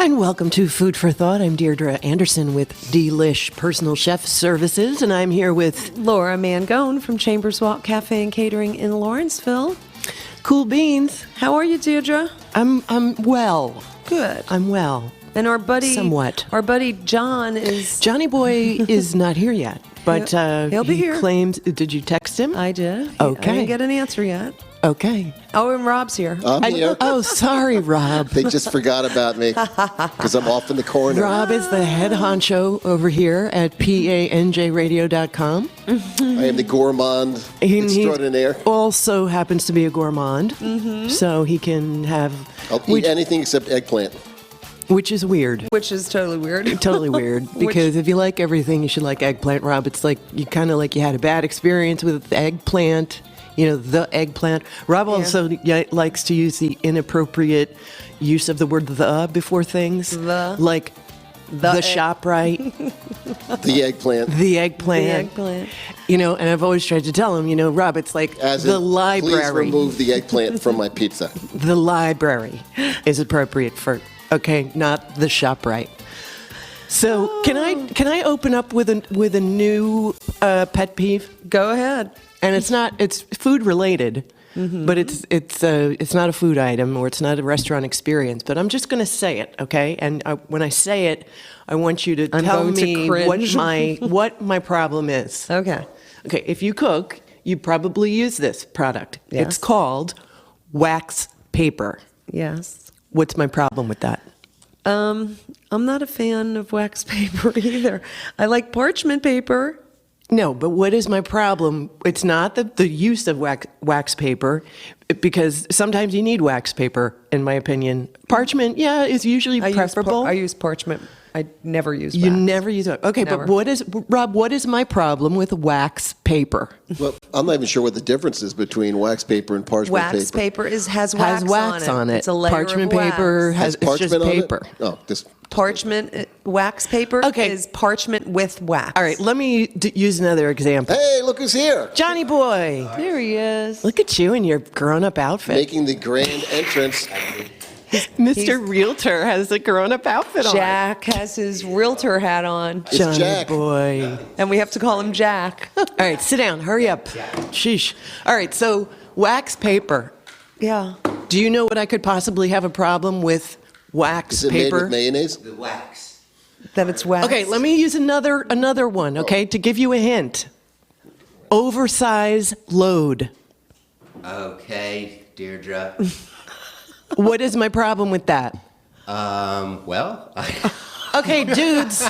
And welcome to Food for Thought. I'm Deirdre Anderson with Delish Personal Chef Services, and I'm here with Laura Mangone from Chambers Walk Cafe and Catering in Lawrenceville. Cool Beans. How are you, Deirdre? I'm well. Good. I'm well. And our buddy, somewhat. Our buddy John is. Johnny Boy is not here yet, but He'll be here. Claims. Did you text him? I did. Okay. I didn't get an answer yet. Okay. Oh, and Rob's here. I'm here. Oh, sorry, Rob. They just forgot about me because I'm off in the corner. Rob is the head honcho over here at panjradio.com. I am the gourmand extraordinaire. He also happens to be a gourmand, so he can have... I'll eat anything except eggplant. Which is weird. Which is totally weird. Totally weird. Because if you like everything, you should like eggplant, Rob. It's like you kind of like you had a bad experience with eggplant. You know, the eggplant. Rob also likes to use the inappropriate use of the word "the" before things. Like the ShopRite. The eggplant. The eggplant. The eggplant. You know, and I've always tried to tell him, you know, Rob, it's like the library. Please remove the eggplant from my pizza. The library is appropriate for, okay, not the ShopRite. So can I open up with a new pet peeve? Go ahead. And it's food related, but it's not a food item or it's not a restaurant experience. But I'm just going to say it, okay? And when I say it, I want you to tell me what my problem is. Okay. Okay. If you cook, you probably use this product. Yes. It's called wax paper. Yes. What's my problem with that? I'm not a fan of wax paper either. I like parchment paper. No, but what is my problem? It's not the use of wax paper, because sometimes you need wax paper, in my opinion. Parchment, is usually preferable. I use parchment. I never use wax. You never use it. Okay, Never. but Rob, what is my problem with wax paper? Well, I'm not even sure what the difference is between wax paper and parchment paper. Wax paper has wax on it. It's a layer Parchment of wax. paper Has it's just parchment on it? paper. No, just Parchment, wax paper is parchment with wax. All right, let me use another example. hey, look who's here. Johnny Boy. There he is. Look at you in your grown-up outfit. Making the grand entrance. Mr. Realtor has a grown-up outfit on. Jack has his realtor hat on. It's Johnny Jack. Boy. And we have to call him Jack. All right, sit down. Hurry up. Sheesh. All right, so wax paper. Yeah. Do you know what I could possibly have a problem with wax Is it made paper? with mayonnaise? The wax. That it's wax. Okay, let me use another one, okay, to give you a hint. Oversize load. Okay, Deirdre. What is my problem with that? Well, Okay, dudes,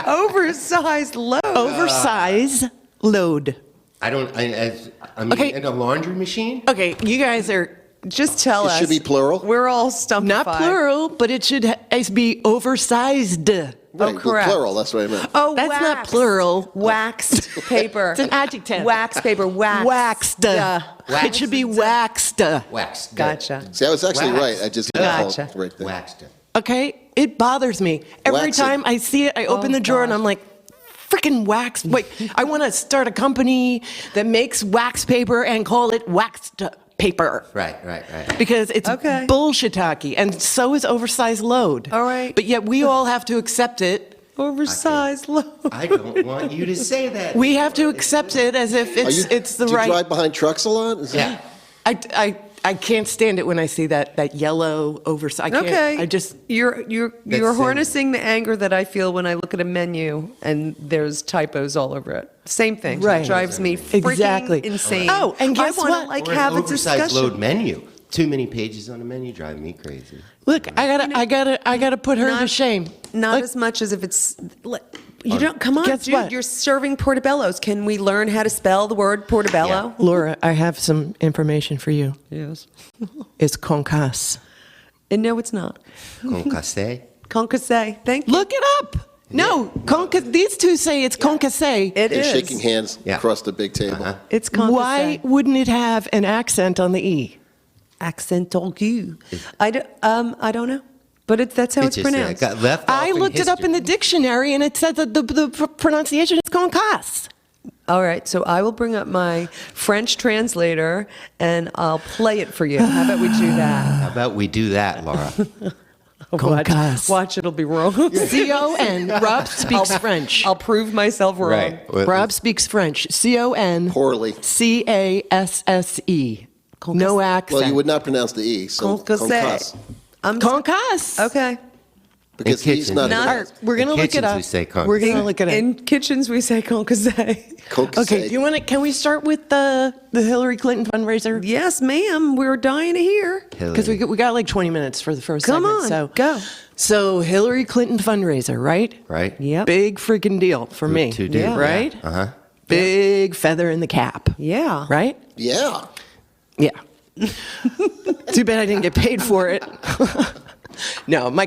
Oversized load. oversize load. I mean, Okay. in a laundry machine? Okay, you guys are Just tell It us. should be plural. We're all stumped. not plural, but it should be oversized. Right, well, correct. plural, that's what I meant. Oh, That's wax. not plural. Waxed paper. It's an adjective. Wax paper. Wax. Waxed. It should be waxed. Waxed. Gotcha. See, I was actually Wax. right. I just Gotcha. got it right there. Waxed. Okay, it bothers me every Wax it. time I see it. I open the drawer and I'm like, freaking wax. Wait, I want to start a company that makes wax paper and call it waxed paper. Right. Because it's Okay. bullshit-talky, and so is oversized load. All right. But yet we all have to accept it. Oversized load. I don't want you to say that. We have to accept it as if it's the do you right. drive behind trucks a lot? Is that- Yeah. I can't stand it when I see that yellow oversized. I can't. Okay. I just. You're That's harnessing the anger that I feel when I look at a menu and there's typos all over it. Same thing. Right. It drives me freaking Exactly. insane. Oh, and guess I wanna, what? like Or have an a discussion. oversized load menu. Too many pages on a menu drive me crazy. Look, I gotta put her to Not- shame. Not Look, as much as if it's. You don't come on, Guess dude. what? You're serving portobellos. Can we learn how to spell the word portobello? Laura, I have some information for you. Yes. It's concasse. And no, it's not. Concasse. Concasse. Thank you. Look it up. No, these two say it's concasse. It They're is. shaking hands Yeah. across the big table. It's concasse. Why wouldn't it have an accent on the E? Accent aigu. I don't know. But that's how it's It just, pronounced. got left off I looked it up in the history. dictionary and it said that the pronunciation is concasse. All right, so I will bring up my French translator and I'll play it for you. How about we do that? How about we do that, Laura? Concasse. Watch, it'll be wrong. C-O-N. Rob speaks French. I'll prove myself wrong. Right. Well, Rob speaks French. C-O-N. Poorly. C-A-S-S-E. No accent. Well, you would not pronounce the E. So Concasse. Concasse. Okay. Because In he's not. kitchens. All right, we're gonna In look it kitchens, up. we say concasse. We're gonna look it up. In kitchens, we say concasse. Okay, do you want to? Can we start with the Hillary Clinton fundraiser? Yes, ma'am. We're dying to hear. Because we got like 20 minutes for the first Come segment. on, So go. So Hillary Clinton fundraiser, right? Right? Yep. Big freaking deal for me. To do. Yeah. Right? Uh-huh. Big feather in the cap. Yeah. Right? Yeah. Yeah. Too bad I didn't get paid for it. No, my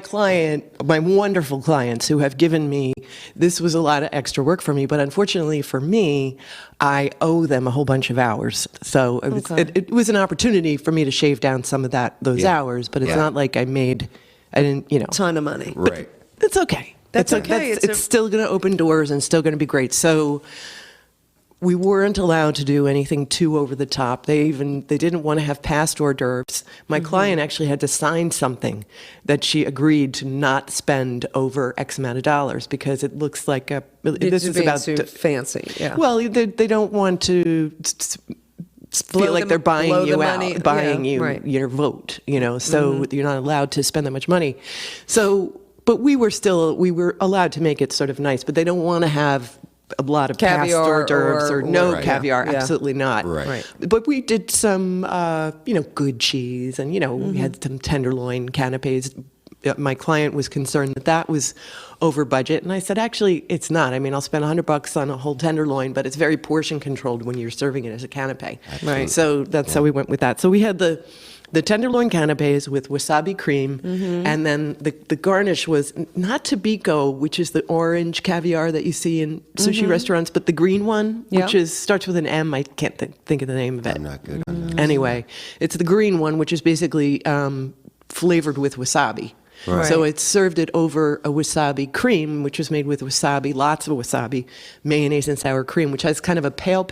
wonderful clients who have given me, this was a lot of extra work for me, but unfortunately for me, I owe them a whole bunch of hours. So it was an opportunity for me to shave down some of those Yeah. hours, but it's Yeah. not like I didn't, Ton of money. Right. it's okay. That's It's okay. It's still going to open doors and still going to be great. So we weren't allowed to do anything too over the top. They didn't want to have past hors d'oeuvres. My client actually had to sign something that she agreed to not spend over X amount of dollars because it looks like this is about too fancy. Yeah. well, they don't want to Blow feel like them- they're buying blow the you money. out, buying Yeah, you right. your vote, so you're not allowed to spend that much money. So, but we were allowed to make it sort of nice, but they don't want to have a lot of past Caviar hors d'oeuvres or no Right. caviar, Yeah. absolutely not. Right. But we did some, good cheese, and we had some tenderloin canapes. My client was concerned that was over budget, and I said, actually, it's not. I mean, I'll spend $100 on a whole tenderloin, but it's very portion controlled when you're serving it as a canapé. Right. So that's how we went with that. So we had the tenderloin canapes with wasabi cream, and then the garnish was not tobiko, which is the orange caviar that you see in sushi restaurants, but the green one, Yeah. which starts with an M. I can't think of the name of it. I'm not good on that. Anyway, it's the green one, which is basically flavored with wasabi. Right. So it's served it over a wasabi cream, which was made with wasabi, lots of wasabi, mayonnaise and sour cream, which has kind of a pale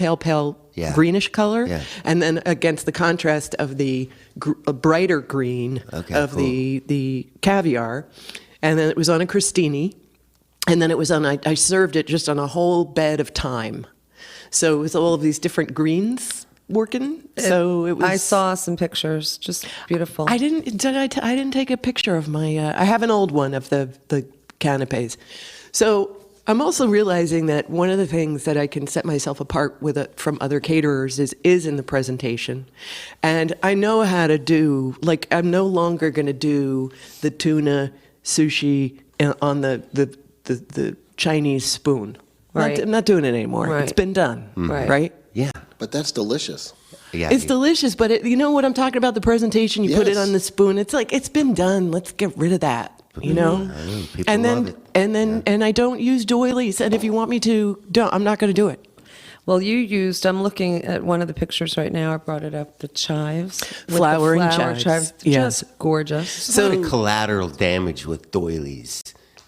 Yeah. greenish color. Yeah. And then against the contrast of the brighter green of the caviar. And then it was on a crostini. And then it was I served it just on a whole bed of thyme. So it was all of these different greens working. So it was. I saw some pictures. Just beautiful. I didn't. I didn't take a picture of my. I have an old one of the canapes. So I'm also realizing that one of the things that I can set myself apart from other caterers is in the presentation, and I know how to do. Like I'm no longer going to do the tuna sushi on the Chinese spoon. Right. I'm not doing it anymore. Right. It's been done. Right. Yeah. But that's delicious. Yeah. It's delicious, but you know what I'm talking about? The presentation, you put it Yes. on the spoon. It's like, it's been done. Let's get rid of that, I know, people And love then, it. and I don't use doilies. And if you want me to, I'm not going to do it. Well, I'm looking at one of the pictures right now. I brought it up, the chives. with the Flowering flower chives. They're Yes. Just gorgeous. There's a lot of collateral damage with doilies,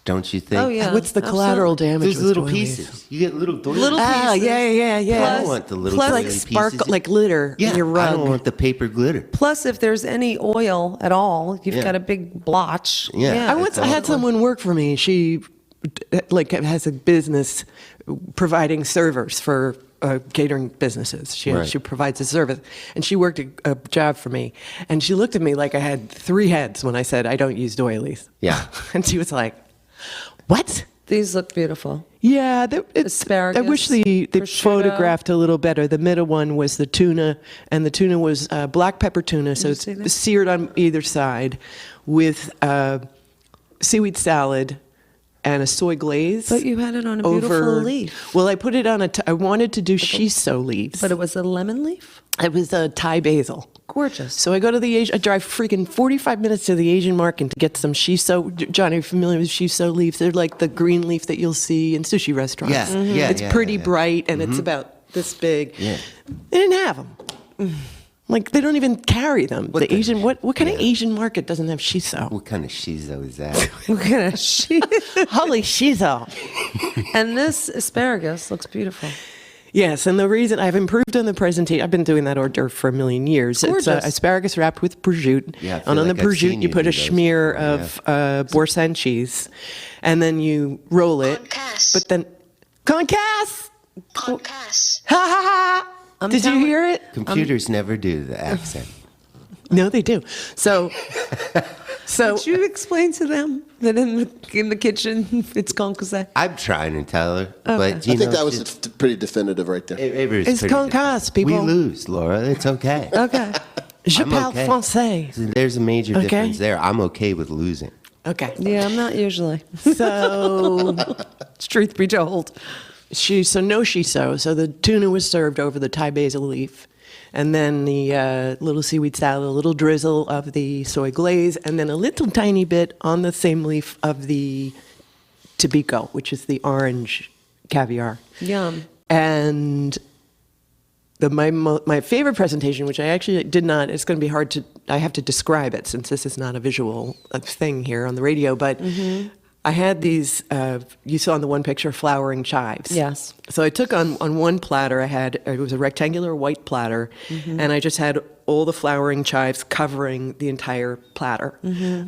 don't you think? Oh, yeah. What's the collateral damage? There's with little doilies? pieces. You get little doilies. Little Ah, pieces. yeah. I don't want the little plus, Like doily sparkle, pieces. like glitter Yeah, in your I rug. don't want the paper glitter. Plus, if there's any oil at all, you've Yeah. got a big blotch. Yeah. I had someone work for me. She has a business providing servers for catering businesses. She Right. she provides a service, and she worked a job for me. And she looked at me like I had 3 heads when I said I don't use doilies. Yeah. And she was like, "What?" These look beautiful. Yeah, Asparagus, I wish they prosciutto. photographed a little better. The middle one was the tuna, and the tuna was black pepper tuna, so you it's see that? seared on either side with seaweed salad and a soy glaze. But you had it on a beautiful leaf. Well, I put it on I wanted to do shiso leaves. But it was a lemon leaf? It was a Thai basil. Gorgeous. So I go to I drive freaking 45 minutes to the Asian market to get some shiso. John, are you familiar with shiso leaves? They're like the green leaf that you'll see in sushi restaurants. Yeah, Mhm. yeah, It's yeah, pretty yeah. bright, and it's about this big. Yeah. They didn't have them. Like, they don't even carry them. What the- What kind of Asian market doesn't have shiso? What kind of shizo is that? Look at it. Holy shiso. And this asparagus looks beautiful. Yes, and the reason I've improved on the presentation, I've been doing that hors d'oeuvre for a million years. It's Gorgeous. asparagus wrapped with prosciutto. Yeah, I feel And on like the I've prosciutto, seen you you put do a those smear before, of Boursin cheese, and then you roll it. Concasse. But then, concasse! Concasse. Ha ha ha! Did you telling- hear it? Computers never do the accent. No, they do. So, Would you explain to them that in the kitchen it's concasse? I'm trying to tell her, but you I think know, that was pretty definitive right there. it was It's pretty concasse, different. people. We lose, Laura. It's okay. Okay. je I'm parle okay. français. So there's a major Okay. difference there. I'm okay with losing. Okay. Yeah, I'm not usually. So, Truth be told. so the tuna was served over the Thai basil leaf, and then the little seaweed salad, a little drizzle of the soy glaze, and then a little tiny bit on the same leaf of the tobiko, which is the orange caviar. Yum. And my favorite presentation, which I actually did not, it's going to be hard to, I have to describe it since this is not a visual thing here on the radio, but I had these, you saw in the one picture, flowering chives. Yes. So I took on one platter, it was a rectangular white platter, and I just had all the flowering chives covering the entire platter.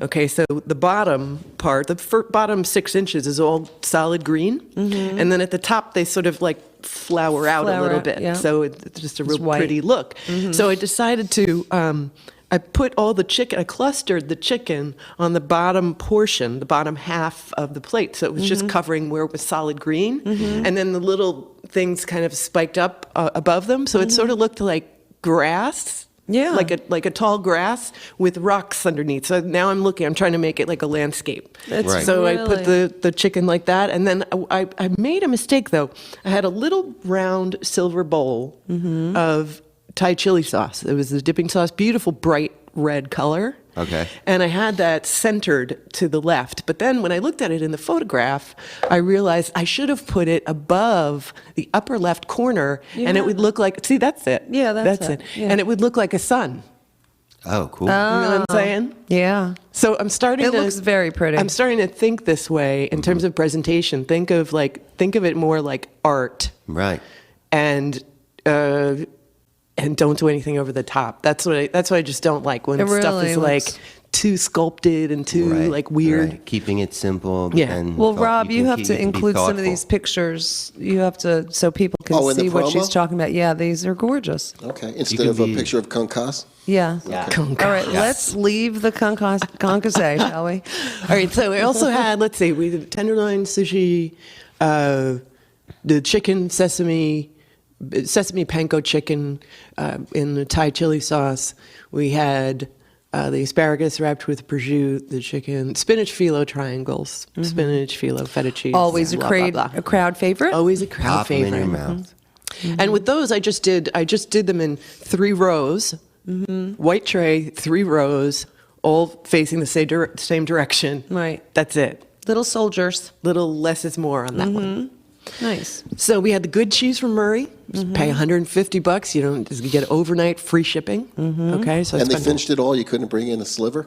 Okay, so the bottom part, the bottom 6 inches is all solid green, and then at the top they sort of like flower out a Flower little out, bit. yeah. So it's just a real white. pretty look. So I decided to, I put all the chicken, I clustered the chicken on the bottom portion, the bottom half of the plate. So it was just covering where it was solid green. And then the little things kind of spiked up above them. So it sort of looked like grass. Yeah. Like a tall grass with rocks underneath. So now I'm trying to make it like a landscape. That's Right. So I put really- the chicken like that. And then I made a mistake though. I had a little round silver bowl of Thai chili sauce. It was the dipping sauce, beautiful bright red color. Okay. And I had that centered to the left. But then when I looked at it in the photograph, I realized I should have put it above the upper left corner and it would look like, see, that's it. Yeah, that's it. Yeah. And it would look like a sun. Oh, cool. You know what I'm saying? Yeah. So I'm starting It to. looks very pretty. I'm starting to think this way in terms of presentation. Think of it more like art, Right. and don't do anything over the top. That's what I just don't like when It stuff really is like looks- too sculpted and too Right, like weird. right. Keeping it simple. Yeah. And Well, Rob, you have can to be include some of thoughtful. these pictures. You have to, so people can Oh, in the see what she's promo? talking about. Yeah, these are gorgeous. Okay, instead can of a be- picture of concasse. Yeah. Concasse. All right, let's leave the concasse, shall we? All right, so we also had, let's see, we did tenderloin sushi, the chicken sesame panko chicken in the Thai chili sauce. We had the asparagus wrapped with prosciutto, the chicken, spinach phyllo triangles, spinach phyllo feta cheese. Always blah, a blah, blah. crowd favorite. Always a crowd Pop 'em favorite. in your mouth. And with those, I just did them in 3 rows, white tray, 3 rows, all facing the same direction. Right. That's it. Little soldiers. Little less is more on that one. Nice. So we had the good cheese from Murray. Just pay $150. You get overnight free shipping. Okay, so And they spent- finished it all. You couldn't bring in a sliver.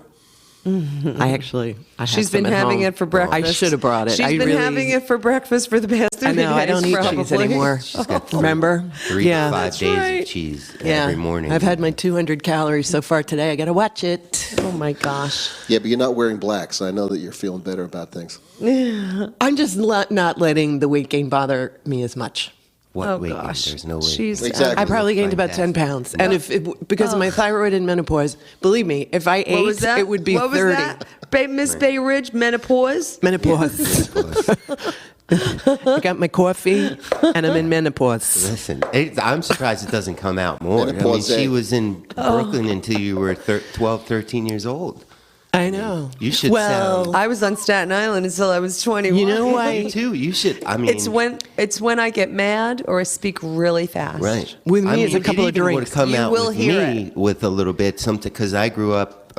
I have She's some been at having home. it for breakfast. I should have brought it. She's I been really, having it for breakfast for the past 3 I know. I days, don't eat probably. cheese anymore. Remember? 3 yeah. to 5 That's days right. of cheese Yeah. every morning. I've had my 200 calories so far today. I got to watch it. Oh my gosh. Yeah, but you're not wearing black, so I know that you're feeling better about things. I'm just not letting the weight gain bother me as much. What Oh weight gain? gosh. There's no way. She's Exactly. I probably gained about Fantastic. 10 pounds. And because of my thyroid and menopause, believe me, if I What was ate, that? it would be what 30. Was that? Miss Bay Ridge menopause. Menopause. I got my coffee and I'm in menopause. Listen, I'm surprised it doesn't come out more. I mean, Menopause. she was in Brooklyn until you were 12, 13 years old. I know. You should Well, sound- I was on Staten Island until I was 21. you know why? You too. You should. I mean, It's when I get mad or I speak really fast. right. With me, I it's a mean, couple it of even would drinks. have come You out will with hear me with a little bit something because I grew up,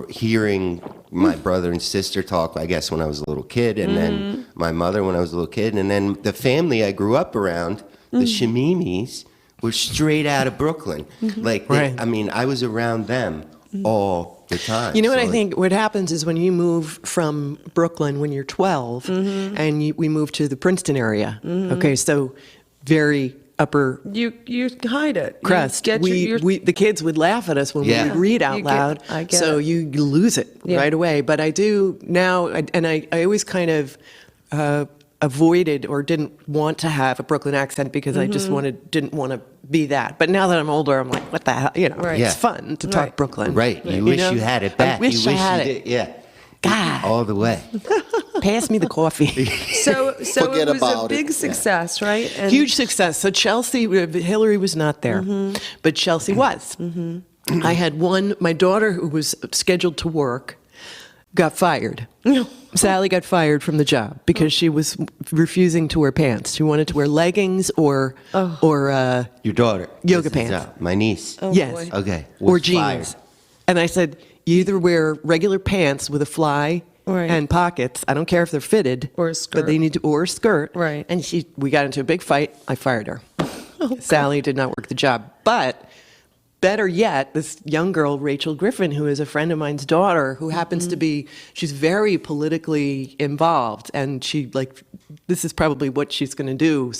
hearing my brother and sister talk. I guess when I was a little kid, and then my mother when I was a little kid, and then the family I grew up around, the Shamimis, were straight out of Brooklyn. Like, Right. I mean, I was around them all the time. You know what So I think? What happens is when you move from Brooklyn when you're 12, and we move to the Princeton area. Okay, so very upper You hide it. You crust. get your The kids would laugh at us when Yeah. we would read out You get- loud. I get so it. you lose it Yeah. right away. But I do now, and I always kind of avoided or didn't want to have a Brooklyn accent because I just didn't want to be that. But now that I'm older, I'm like, what the hell? You know, Right. it's Yeah. fun to talk Right. Brooklyn. Right. You wish know? you had it back. I wish you I had you it. did. Yeah. God, All the way. pass me the coffee. So Forget it was about a big it. success, right? And Huge success. So Chelsea, Hillary was not there, but Chelsea was. I had my daughter who was scheduled to work got fired. Sally got fired from the job because she was refusing to wear pants. She wanted to wear leggings or Your daughter. Yoga This is, pants. my niece. yes, boy. Okay. or was jeans. fired. And I said, you either wear regular pants with a fly Right. and pockets. I don't care if they're fitted, Or a but skirt. they need to, or a skirt. Right. And we got into a big fight. I fired her. Sally did not work the job, but. Better yet, this young girl, Rachel Griffin, who is a friend of mine's daughter, who happens to be, she's very politically involved. And this is probably what she's going to do,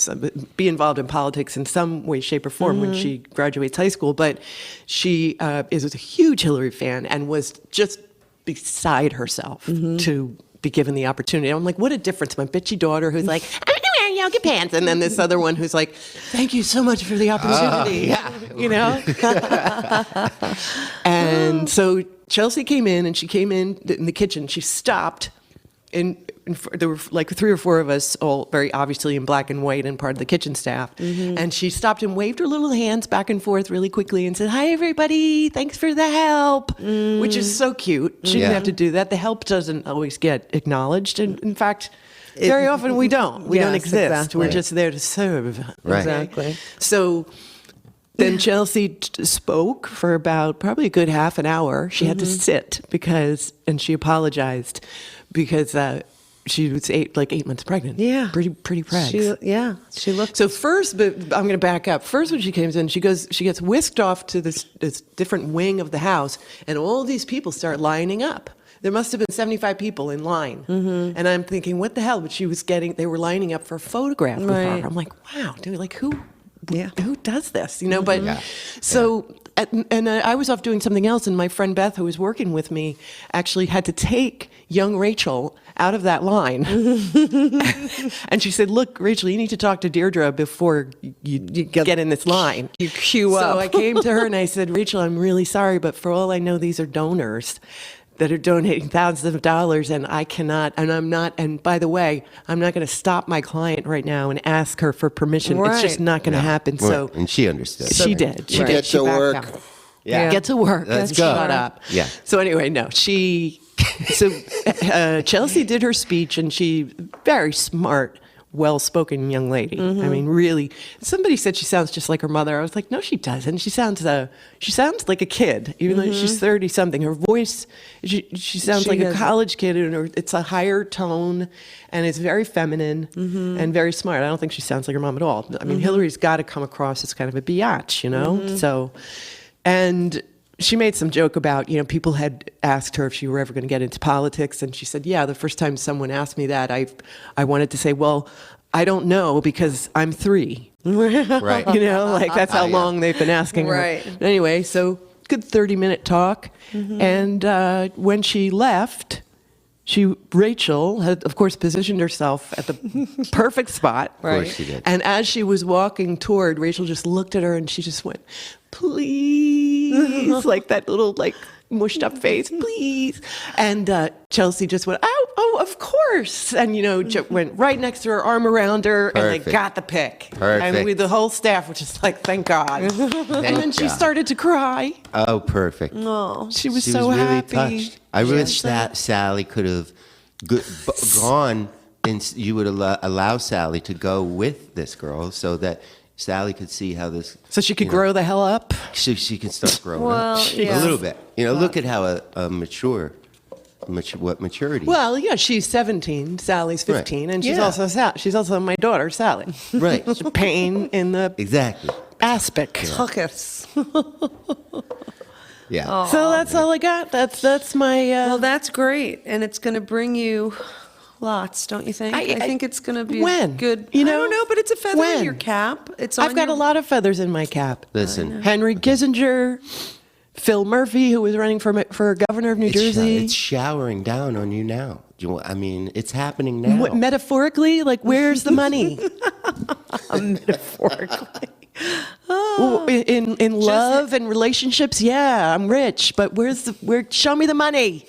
be involved in politics in some way, shape, or form when she graduates high school. But she is a huge Hillary fan and was just beside herself to be given the opportunity. I'm like, what a difference. My bitchy daughter who's like, I'm going to wear yoga pants. And then this other one who's like, thank you so much for the opportunity. You know? And so Chelsea came in, and she came in the kitchen. She stopped. There were like 3 or 4 of us, all very obviously in black and white and part of the kitchen staff. And she stopped and waved her little hands back and forth really quickly and said, hi, everybody. Thanks for the help, which is so cute. She didn't Yeah. have to do that. The help doesn't always get acknowledged. And in fact, very often we don't. We don't Yes, exist. exactly. We're just there to serve. Right. Exactly. So then Chelsea spoke for about probably a good half an hour. She had to sit and she apologized because she was 8 months pregnant. Yeah. Pretty pregs. She looked. So first, but I'm going to back up. First, when she comes in, she gets whisked off to this different wing of the house, and all these people start lining up. There must have been 75 people in line, and I'm thinking, what the hell? But they were lining up for a photograph with Right. her. I'm like, wow, dude, like who Yeah. who does this? You know, but Yeah. so. And I was off doing something else, and my friend Beth, who was working with me, actually had to take young Rachel out of that line. And she said, look, Rachel, you need to talk to Deirdre before you get in this line. You queue up. So I came to her and I said, Rachel, I'm really sorry, but for all I know, these are donors that are donating thousands of dollars, and I cannot, and I'm not, and by the way, I'm not going to stop my client right now and ask her for permission. It's just Right. not going to happen. So and she understood. she did. She Right. did. Get She to backed work. out. Yeah. Get to work. Let's Shut go. up. Yeah. So anyway, no, Chelsea did her speech, and she very smart, well-spoken young lady. I mean, really. Somebody said she sounds just like her mother. I was like, no, she doesn't. She sounds like a kid, even though she's 30-something. Her voice, she sounds She like a has- college kid, and it's a higher tone, and it's very feminine and very smart. I don't think she sounds like her mom at all. I mean, Hillary's got to come across as kind of a biatch, you know? So, and she made some joke about, people had asked her if she were ever going to get into politics. And she said, yeah, the first time someone asked me that, I wanted to say, well, I don't know because I'm 3. Right. That's how Yeah. long they've been asking Right. her. Anyway, so good 30-minute talk. And when she left, Rachel had, of course, positioned herself at the perfect spot. Of course she did. And as she was walking toward, Rachel just looked at her and she just went, please, like that little, mushed up face, please. And Chelsea just went, oh, of course. And, went right next to her, arm around her, and they Perfect. got the pic. Perfect. And the whole staff was just like, thank God. And then she started to cry. Oh, perfect. Oh, she was She so was really happy. touched. I wish that Sally could have gone, and you would allow Sally to go with this girl so that Sally could see how this. So she could grow the hell up. So she can start growing Well, up yeah. a little bit. Look at how what maturity. Well, yeah, she's 17. Sally's 15, Right. and she's Yeah. also my daughter, Sally. Right. It's a pain in the Exactly. aspic. Tuckus. Yeah. So that's all I got. That's my. Well, that's great, and it's going to bring you Lots, don't you think? I- I think it's going to be when? good. You I know? don't know, but it's a feather When? in your cap. It's on I've got your- a lot of feathers in my cap. Listen, Henry Kissinger, Phil Murphy, who was running for governor of New Jersey. it's showering down on you now. I mean, it's happening now. What, metaphorically, like, where's the money? metaphorically. Well, in love and relationships, yeah, I'm rich, but show me the money.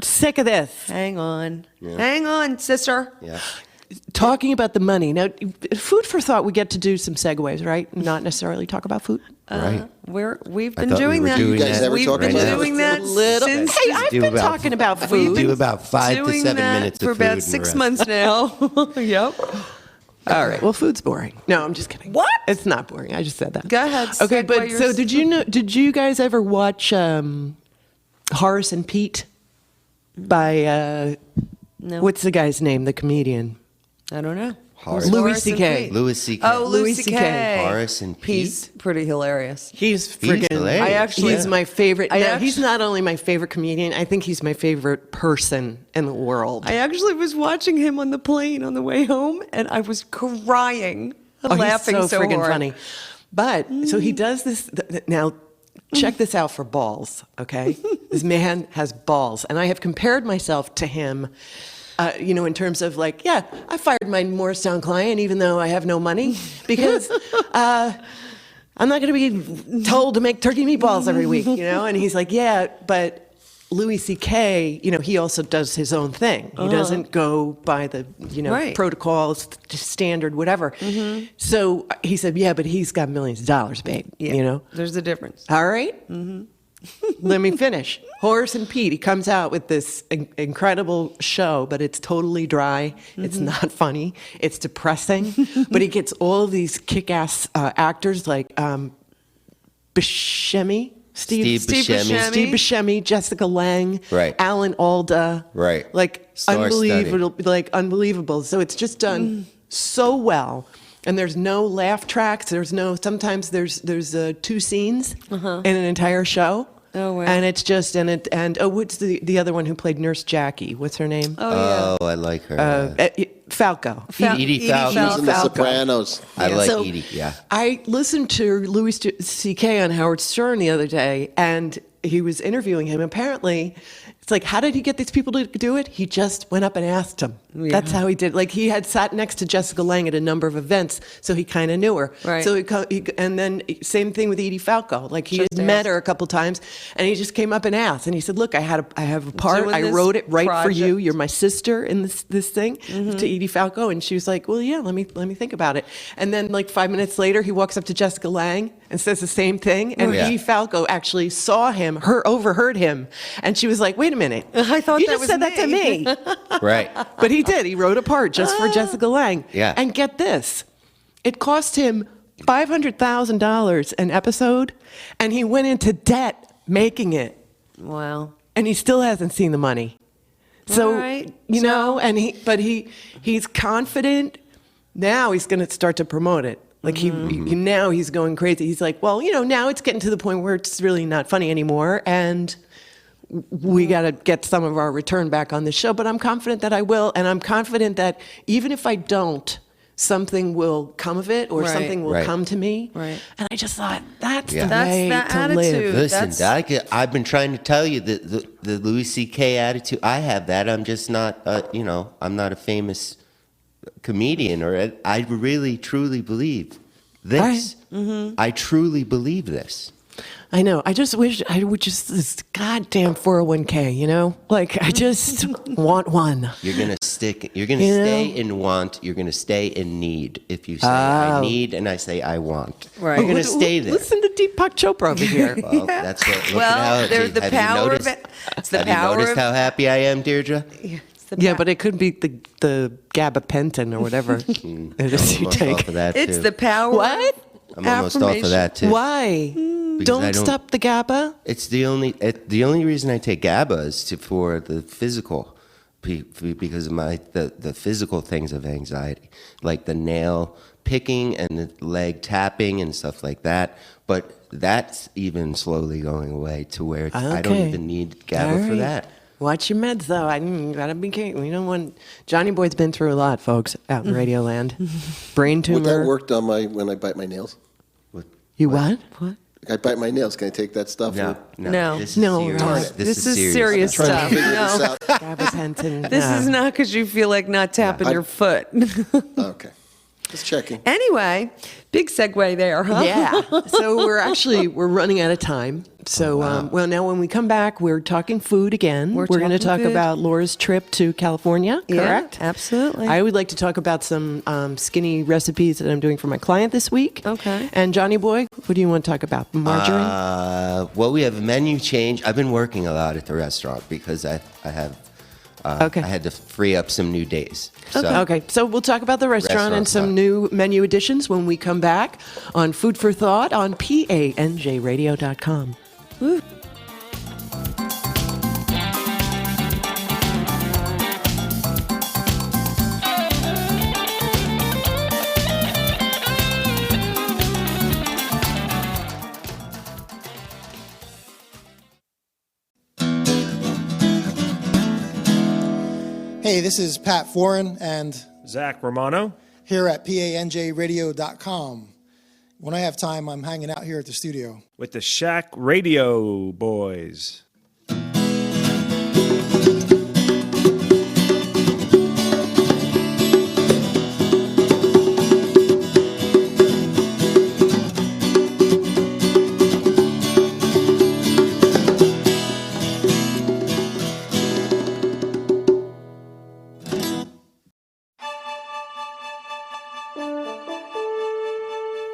Sick of this. Hang on, sister. Yeah. Talking about the money. Now, food for thought, we get to do some segues, right? Not necessarily talk about food. Right. We've I been thought we doing were that. doing You guys that ever We've talk been about doing food? that Little. since Hey, I've do been about- talking about We food. do about 5 to doing 7 that minutes for of food about and 6 rest. months now. Yep. All right. Well, food's boring. No, I'm just kidding. What? It's not boring. I just said that. Go ahead, Okay, segue but your- so did you guys ever watch Horace and Pete by No. what's the guy's name? The comedian. I don't know. Horace. Louis Horace and C.K. Pete. Louis C.K. Oh, Louis Louis C.K. C.K. Horace and Pete. He's pretty hilarious. He's freaking. hilarious. I actually- he's my favorite. I no, actually- he's not only my favorite comedian. I think he's my favorite person in the world. I actually was watching him on the plane on the way home, and I was crying, laughing he's so friggin' hard. funny. But so he does this now. Check this out for balls, okay? This man has balls, and I have compared myself to him. In terms of like, yeah, I fired my Morristown client even though I have no money because I'm not going to be told to make turkey meatballs every week, And he's like, yeah, but Louis C.K., he also does his own thing. He doesn't go by the, Right. protocols, standard, whatever. So he said, yeah, but he's got millions of dollars, babe, There's a difference. All right? Let me finish. Horace and Pete, he comes out with this incredible show, but it's totally dry. It's not funny. It's depressing. But he gets all of these kick-ass actors like Buscemi. Steve Buscemi. Steve Buscemi, Jessica Lange, Right. Alan Alda. Right. Like Star-studded. unbelievable. So it's just done so well. And there's no laugh tracks. Sometimes there's 2 scenes in an entire show. Oh, wow. And it's just what's the other one who played Nurse Jackie? What's her name? Oh, I like her. Falco. Edie Falco. She was in The Falco. Sopranos. I like So, Edie, yeah. I listened to Louis C.K. on Howard Stern the other day, and he was interviewing him. Apparently, it's like, how did he get these people to do it? He just went up and asked them. Yeah. That's how he did. Like, he had sat next to Jessica Lange at a number of events, so he kind of knew her. Right. So and then same thing with Edie Falco. Like, he Just had met asked. her a couple times, and he just came up and asked. And he said, look, I have a part. Doing I this wrote it right for you. project. You're my sister in this thing, to Edie Falco. And she was like, well, yeah, let me think about it. And then like 5 minutes later, he walks up to Jessica Lange and says the same thing. And Yeah. Edie Falco actually saw him, overheard him. And she was like, wait a minute. I thought you that just was said that to me. Right. But he did. He wrote a part just for Jessica Lange. Yeah. And get this. It cost him $500,000 an episode, and he went into debt making it. Wow. And he still hasn't seen the money. So, All right. and he's confident. Now he's going to start to promote it. Like now he's going crazy. He's like, well, now it's getting to the point where it's really not funny anymore. And we got to get some of our return back on the show, but I'm confident that I will. And I'm confident that even if I don't, something will come of it or Right. something will Right. come to me. Right. And I just thought, that's Yeah. the That's way the to live. attitude. Listen, I've been trying to tell you that the Louis C.K. attitude, I have that. I'm just not, I'm not a famous comedian, I really, truly believe this. I truly believe this. I know. I just wish I would just this goddamn 401k, Like, I just want one. You're gonna stay in want. You're gonna stay in need. If you say Oh. I need and I say I want, Right. you're gonna stay there. Listen to Deepak Chopra over here. Well, that's what. Look Well, at how, there's the have power you of noticed, it. It's the have power you noticed of- how happy I am, Deirdre? It's the Yeah, pa- but it could be the gabapentin or whatever it is you Almost take. off of that it's too. the power. What? of I'm almost off of that too. Why? Because Don't I don't- stop the GABA. It's the only reason I take GABA is for the physical, because of the physical things of anxiety, like the nail picking and the leg tapping and stuff like that. But that's even slowly going away to where I don't Okay. even need GABA All for right. that. Watch your meds, though. Gotta be careful. We don't want. Johnny Boy's been through a lot, folks, out in Radio Land. Brain Would tumor. that work on when I bite my nails? You what? What? I bite my nails. Can I take that stuff? No. No. This is No, serious. Rob. This is serious Trying stuff. to figure this No, out. Gabapentin. this is not because you feel like not tapping your foot. Okay. Just checking. Anyway, big segue there, huh? Yeah. So we're running out of time. So, well, now when we come back, we're talking food again. We're going to talking talk food. about Laura's trip to California, Yeah, correct? absolutely. I would like to talk about some skinny recipes that I'm doing for my client this week. Okay. And Johnny Boy, what do you want to talk about? Margarine? Well, we have a menu change. I've been working a lot at the restaurant because I had to free up some new days. So, Okay, so we'll talk about the restaurant and Restaurant some talk. new menu additions when we come back on Food for Thought on PANJradio.com. Woo. Hey, this is Pat Foran, and Zach Romano. here at PANJradio.com. When I have time, I'm hanging out here at the studio. With the Shack Radio Boys.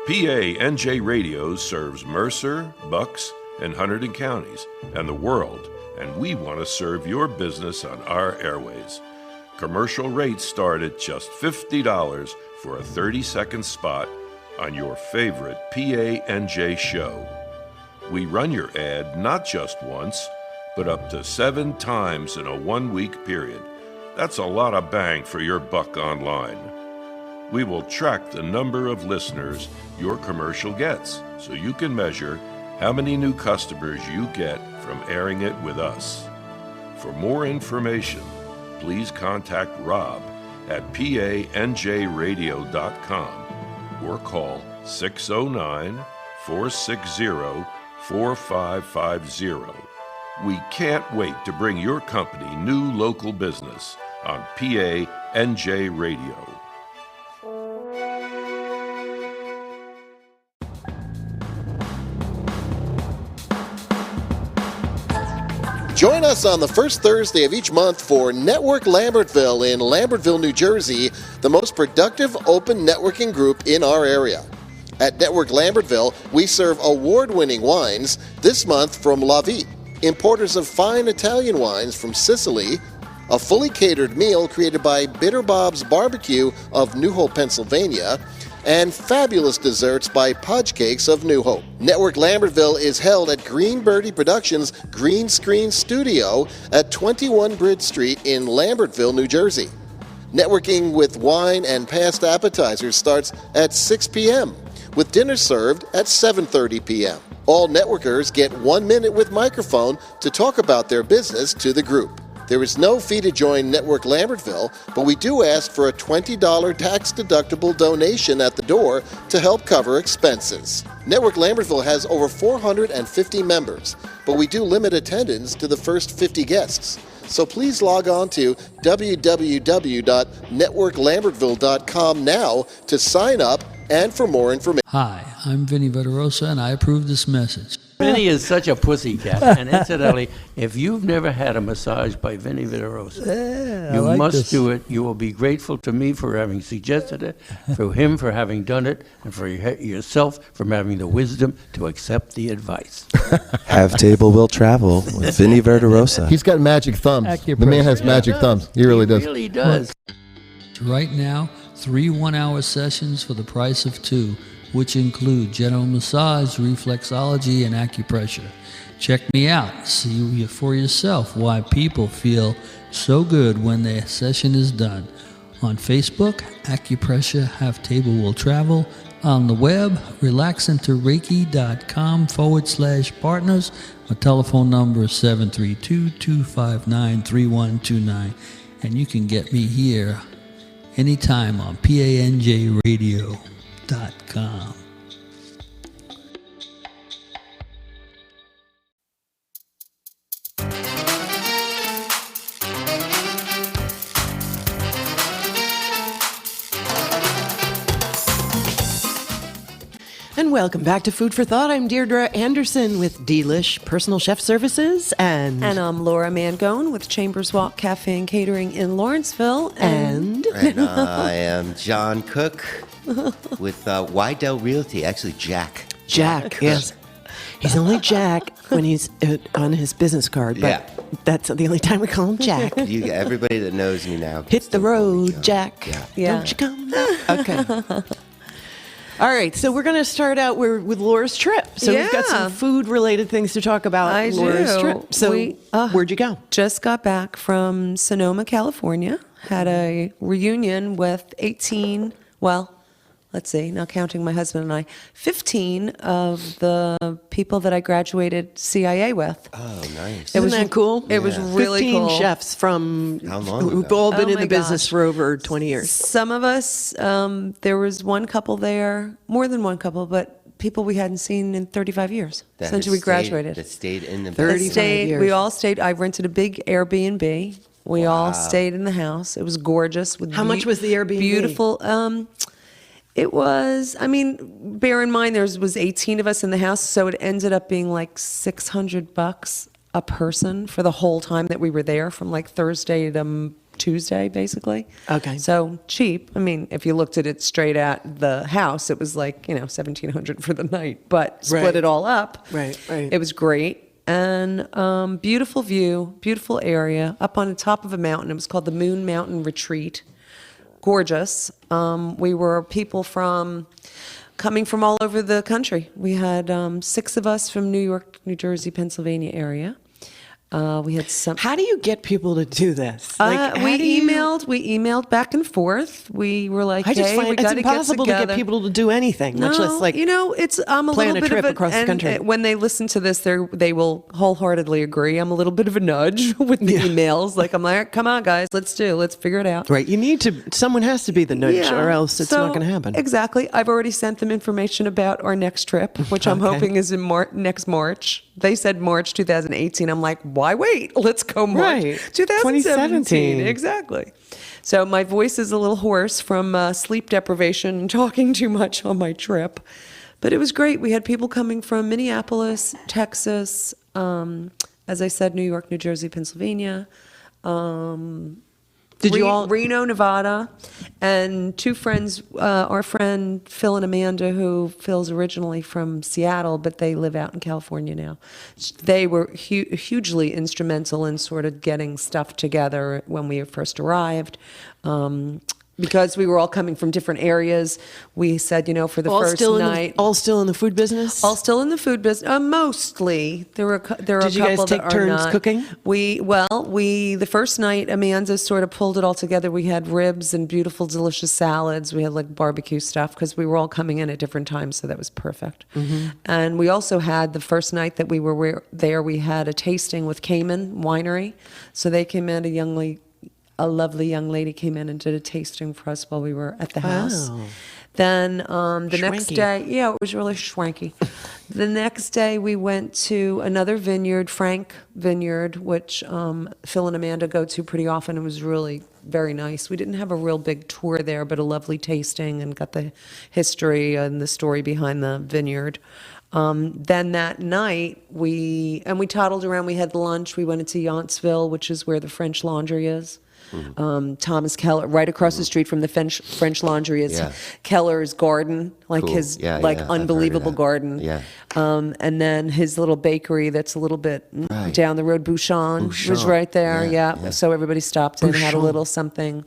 PANJ Radio serves Mercer, Bucks, and Hunterdon counties and the world, and we want to serve your business on our airways. Commercial rates start at just $50 for a 30-second spot on your favorite PANJ show. We run your ad not just once, but up to 7 times in a 1-week period. That's a lot of bang for your buck online. We will track the number of listeners your commercial gets so you can measure how many new customers you get from airing it with us. For more information, please contact Rob at PANJradio.com or call 609-460-4550. We can't wait to bring your company new local business on PANJ Radio. Join us on the first Thursday of each month for Network Lambertville in Lambertville, New Jersey, the most productive open networking group in our area. At Network Lambertville, we serve award-winning wines, this month from La Vie, importers of fine Italian wines from Sicily, a fully catered meal created by Bitter Bob's Barbecue of New Hope, Pennsylvania, and fabulous desserts by Podge Cakes of New Hope. Network Lambertville is held at Green Birdie Productions Green Screen Studio at 21 Bridge Street in Lambertville, New Jersey. Networking with wine and past appetizers starts at 6 p.m., with dinner served at 7:30 p.m. All networkers get 1 minute with microphone to talk about their business to the group. There is no fee to join Network Lambertville, but we do ask for a $20 tax-deductible donation at the door to help cover expenses. Network Lambertville has over 450 members, but we do limit attendance to the first 50 guests. So please log on to www.networklambertville.com now to sign up and for more information. Hi, I'm Vinny Veterosa, and I approve this message. Vinny is such a pussycat. And incidentally, if you've never had a massage by Vinny Veterosa, you must do it. You will be grateful to me for having suggested it, for him for having done it, and for yourself for having the wisdom to accept the advice. Have Table Will Travel with Vinny Verderosa. He's got magic thumbs. The man has magic thumbs. He really does. He really does. Right now, 3 one-hour sessions for the price of 2, which include general massage, reflexology, and acupressure. Check me out. See for yourself why people feel so good when their session is done. On Facebook, Acupressure Have Table Will Travel, on the web, relaxintoreiki.com/partners. My telephone number is 732-259-3129. And you can get me here anytime on panjradio.com. And welcome back to Food for Thought. I'm Deirdre Anderson with Delish Personal Chef Services. And I'm Laura Mangone with Chambers Walk Cafe and Catering in Lawrenceville. And I am John Cook with Wydell Realty. Actually, Jack. Jack, yes. He's only Jack when he's on his business card, but that's the only time we call him Jack. Everybody that knows me now. Hit the road, Jack. Yeah. Don't you come back. Okay. All right, so we're going to start out with Laura's trip. So we've got some food-related things to talk about. Laura's trip. So where'd you go? Just got back from Sonoma, California. Had a reunion with 18, well, let's see, not counting my husband and I, 15 of the people that I graduated CIA with. Oh, nice. Isn't that cool? It was really 15 cool. chefs from How long who've ago? all been Oh in my the business gosh. for over 20 years. Some of us, there was one couple there, more than one couple, but people we hadn't seen in 35 years since we graduated. That stayed in the 35 years. We all stayed. I rented a big Airbnb. We all stayed in the house. It was gorgeous. With How much was the Airbnb? Beautiful. It was, I mean, bear in mind there was 18 of us in the house, so it ended up being like $600 a person for the whole time that we were there, from like Thursday to Tuesday, basically. Okay. So cheap. I mean, if you looked at it straight at the house, it was like, $1,700 for the night, but split Right. it all up. Right. It was great. And beautiful view, beautiful area, up on the top of a mountain. It was called the Moon Mountain Retreat. Gorgeous. We were people coming from all over the country. We had 6 of us from New York, New Jersey, Pennsylvania area. We had some. How do you get people to do this? We emailed back and forth. We were like, I just hey, find we it's got to get impossible to get together. people to do anything, much less like I'm a plan little a bit trip of across the country. When they listen to this, they will wholeheartedly agree. I'm a little bit of a nudge with the emails. Like, I'm like, come on, guys, let's figure it out. Right. You need to, someone has to be the nudge or else it's not going to happen. Exactly. I've already sent them information about our next trip, which I'm hoping is in next March. They said March 2018. I'm like, why wait? Let's go March 2017. Exactly. So my voice is a little hoarse from sleep deprivation and talking too much on my trip. But it was great. We had people coming from Minneapolis, Texas, as I said, New York, New Jersey, Pennsylvania, Reno, Nevada, and 2 friends, our friend Phil and Amanda, who Phil's originally from Seattle, but they live out in California now. They were hugely instrumental in sort of getting stuff together when we first arrived. Because we were all coming from different areas, we said, for the first night, all still in the food business. all still in the food business. Mostly, there are a couple Did you guys take that are turns not. cooking? The first night, Amanda sort of pulled it all together. We had ribs and beautiful, delicious salads. We had like barbecue stuff because we were all coming in at different times, so that was perfect. Mm-hmm. And we also had the first night that we were there, we had a tasting with Cayman Winery. So they came in, a lovely young lady came in and did a tasting for us while we were at the house. Wow. Then the next Schwanky. day, it was really schwanky. The next day we went to another vineyard, Frank Vineyard, which Phil and Amanda go to pretty often. It was really very nice. We didn't have a real big tour there, but a lovely tasting and got the history and the story behind the vineyard. Then that night we toddled around. We had lunch. We went into Yountsville, which is where the French Laundry is. Thomas Keller, right across the street from the French Laundry is Keller's garden, like Cool. his Yeah, I've heard of unbelievable that. garden. Yeah. And then his little bakery that's a little bit down the road, Bouchon was right there. Yeah. So everybody stopped in, had a little something.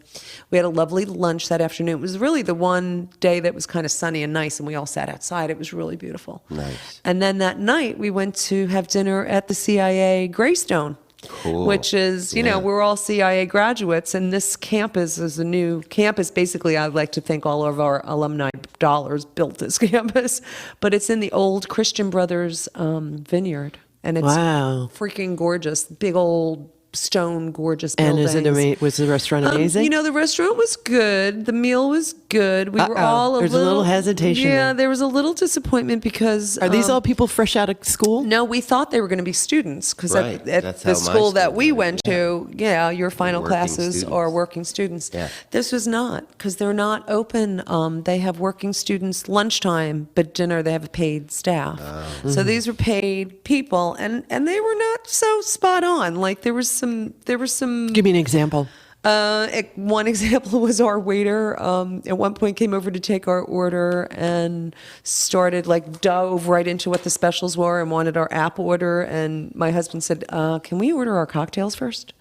We had a lovely lunch that afternoon. It was really the one day that was kind of sunny and nice, and we all sat outside. It was really beautiful. Nice. And then that night we went to have dinner at the CIA Greystone. Cool. which is, we're all CIA graduates, and this campus is a new campus. Basically, I'd like to think all of our alumni dollars built this campus, but it's in the old Christian Brothers vineyard, and it's freaking gorgeous. Big old stone, gorgeous buildings. And was the restaurant amazing? The restaurant was good. The meal was good. We were all There's a little hesitation. Yeah, there. there was a little disappointment because Are these all people fresh out of school? No, we thought they were going to be students because Right. at That's the how my school that school we was. went to, your final Working classes students. are working students. Yeah. This was not, because they're not open. They have working students lunchtime, but dinner they have paid staff. Oh. So these were paid people, and they were not so spot on. Like there was some. Give me an example. One example was our waiter at one point came over to take our order and started dove right into what the specials were and wanted our app order. And my husband said, can we order our cocktails first?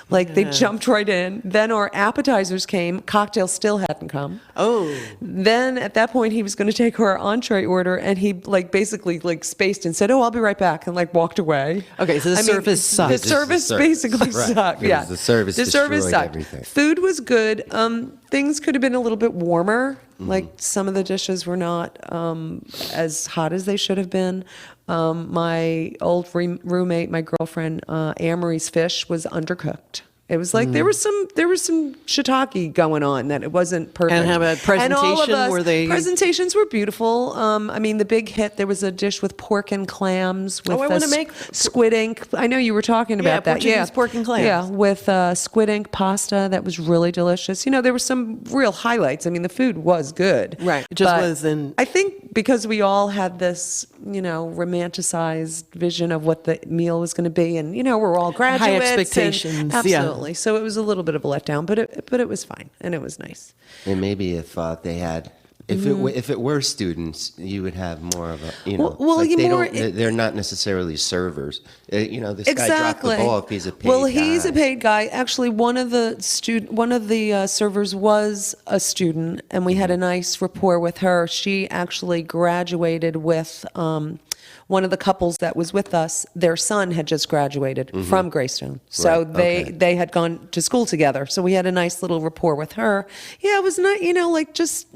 They jumped right in. Then our appetizers came. Cocktails still hadn't come. Oh. Then at that point, he was going to take our entree order, and he basically spaced and said, "Oh, I'll be right back," and walked away. Okay, so the service sucked. The service basically sucked. Yeah, The service destroyed sucked. everything. Food was good. Things could have been a little bit warmer. Some of the dishes were not as hot as they should have been. My old roommate, my girlfriend, Amory's fish was undercooked. It was there was some shiitake going on that it wasn't perfect. And how about presentation? And all of us, Were they presentations were beautiful. The big hit, there was a dish with pork and clams with I wanna make squid ink. I know you were talking about that. Portuguese pork and clams. Yeah, with squid ink pasta that was really delicious. There were some real highlights. The food was good. Right. It just but wasn't. I think because we all had this, romanticized vision of what the meal was going to be, and we're all graduates. High expectations. Absolutely. So it was a little bit of a letdown, but it was fine and it was nice. And maybe if they had, if it were students, you would have more of a, they're not necessarily servers. This guy dropped the ball if he's a paid Well, he's guy. a paid guy. Actually, one of the servers was a student, and we had a nice rapport with her. She actually graduated with one of the couples that was with us. Their son had just graduated from Greystone, so Right. they had gone to school together. So we had a nice little rapport with her. Yeah, it was not, just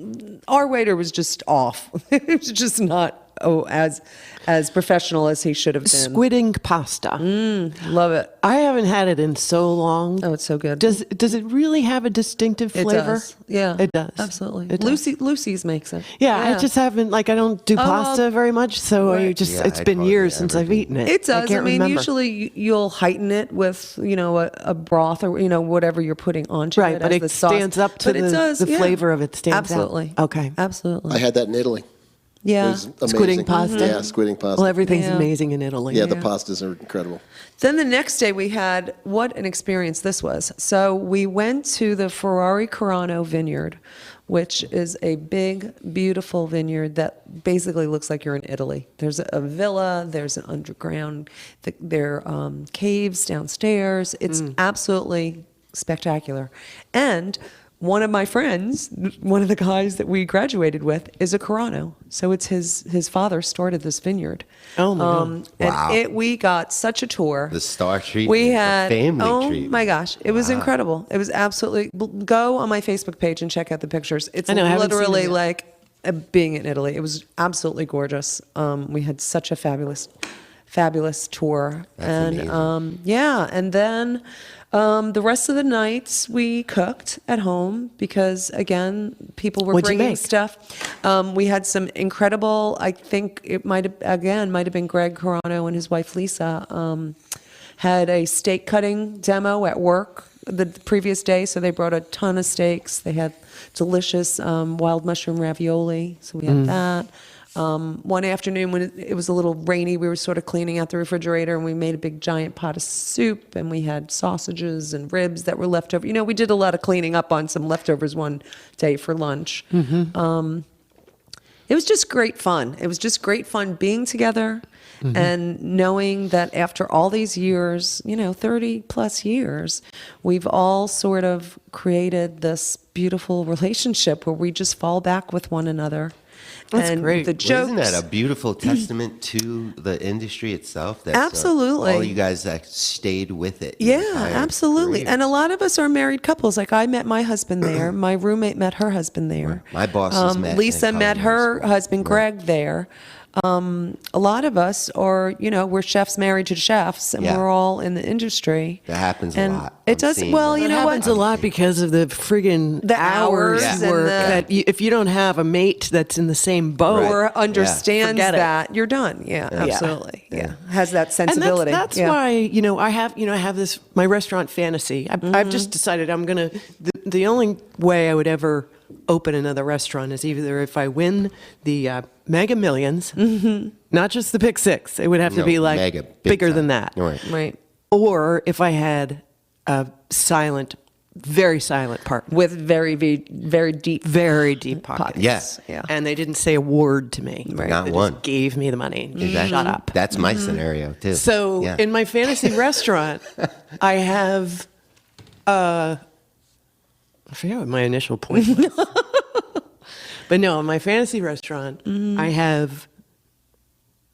our waiter was just off. It was just not as professional as he should have been. Squid ink pasta. Love it. I haven't had it in so long. Oh, it's so good. Does it really have a distinctive flavor? It does. Yeah. It does. Absolutely. It does. Lucy's makes it. Yeah, I just haven't, I don't do pasta very much, so it's been years since I've eaten it. It does. I can't remember. Usually you'll heighten it with, a broth or, whatever you're putting onto Right, it. but as it the sauce. stands up to But it does, the yeah. flavor of it stands Absolutely. out. Okay. Absolutely. I had that in Italy. It Yeah. was amazing. Squid ink pasta? Yeah, squid ink pasta. Well, everything's Yeah. amazing in Italy. yeah, the pastas are incredible. Then the next day we had, what an experience this was. So we went to the Ferrari Carano vineyard, which is a big, beautiful vineyard that basically looks like you're in Italy. There's a villa, there's an underground, there are caves downstairs. It's absolutely spectacular. And one of my friends, one of the guys that we graduated with, is a Carano. So it's his father started this vineyard. Oh, my God. Wow. And we got such a tour. The star treatment, We the had, family oh treatment. my gosh, it was incredible. It was absolutely, go on my Facebook page and check out the pictures. It's I know, I haven't seen literally them yet. like being in Italy. It was absolutely gorgeous. We had such a fabulous tour. That's amazing. And then the rest of the nights we cooked at home because, again, people were What'd you bringing make? stuff. We had some incredible, I think it might have been Greg Carano and his wife Lisa, had a steak cutting demo at work the previous day. So they brought a ton of steaks. They had delicious wild mushroom ravioli. So we had that. One afternoon when it was a little rainy, we were sort of cleaning out the refrigerator and we made a big giant pot of soup and we had sausages and ribs that were left over. We did a lot of cleaning up on some leftovers one day for lunch. It was just great fun. It was just great fun being together And knowing that after all these years, 30 plus years, we've all sort of created this beautiful relationship where we just fall back with one another. That's and great. The jokes. Isn't that a beautiful testament to the industry itself? That Absolutely. all you guys that stayed with it. Yeah, your entire absolutely. careers. And a lot of us are married couples. Like I met my husband there. My roommate met her husband there. My bosses met Lisa in met her culinary school. husband Greg there. A lot of us are, we're chefs married to chefs, and Yeah. we're all in the industry. That happens And a lot. It I'm does. seeing Well, that. you It know happens what? a lot because of the friggin' The hours hours and work. the- If you don't have a mate that's in the same boat, Or understands Forget it. that you're done. Yeah, absolutely. Yeah. Has that sensibility. And that's yeah. why I have this my restaurant fantasy. I've just decided I'm gonna. The only way I would ever open another restaurant is either if I win the Mega Millions, not just the Pick Six. It would have to be like mega, big bigger time. than that, Right. or if I had a very silent partner. With very deep pockets. Yes. Yeah. And they didn't say a word to me. Right. Not They one. just gave me the money. And Exactly. shut up. That's my scenario too. So Yeah. in my fantasy restaurant, I have, I forget what my initial point was. But no, in my fantasy restaurant, I have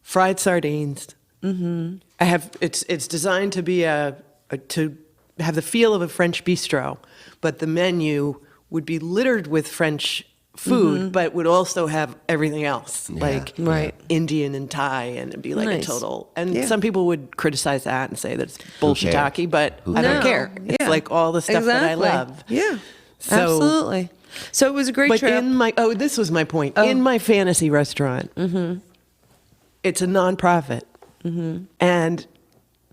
fried sardines. I have, it's designed to be to have the feel of a French bistro, but the menu would be littered with French food, but would also have everything else, like Right. Indian and Thai, and it'd be like Nice. a total. And Yeah. some people would criticize that and say that it's cares? bullshit-tacky, but I don't No. care. It's Yeah. like all the stuff that I Exactly. love. Yeah. So- Absolutely. So it was a great But trip. in my this was my point. In my fantasy restaurant, it's a nonprofit, and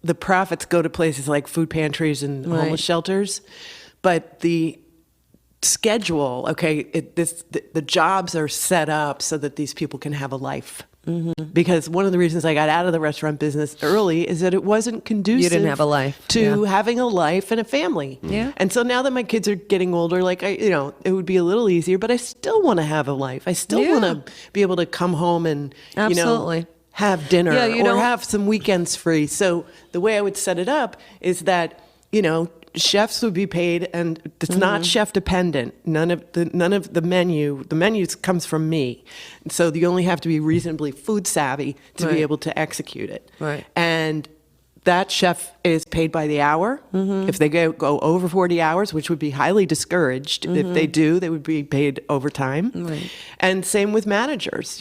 the profits go to places like food pantries and Right. homeless shelters. But the schedule, the jobs are set up so that these people can have a life. Because one of the reasons I got out of the restaurant business early is that it wasn't conducive. have a life. to Yeah. having a life and a family. Yeah. And so now that my kids are getting older, it would be a little easier, but I still want to have a life. I still Yeah. want to be able to come home and Absolutely. have dinner Yeah, you or don't- have some weekends free. So the way I would set it up is that chefs would be paid, and it's not chef dependent. None of the menus comes from me, and so you only have to be reasonably food savvy to Right. be able to execute it. Right. And that chef is paid by the hour. If they go over 40 hours, which would be highly discouraged, if they do, they would be paid overtime. Right. And same with managers.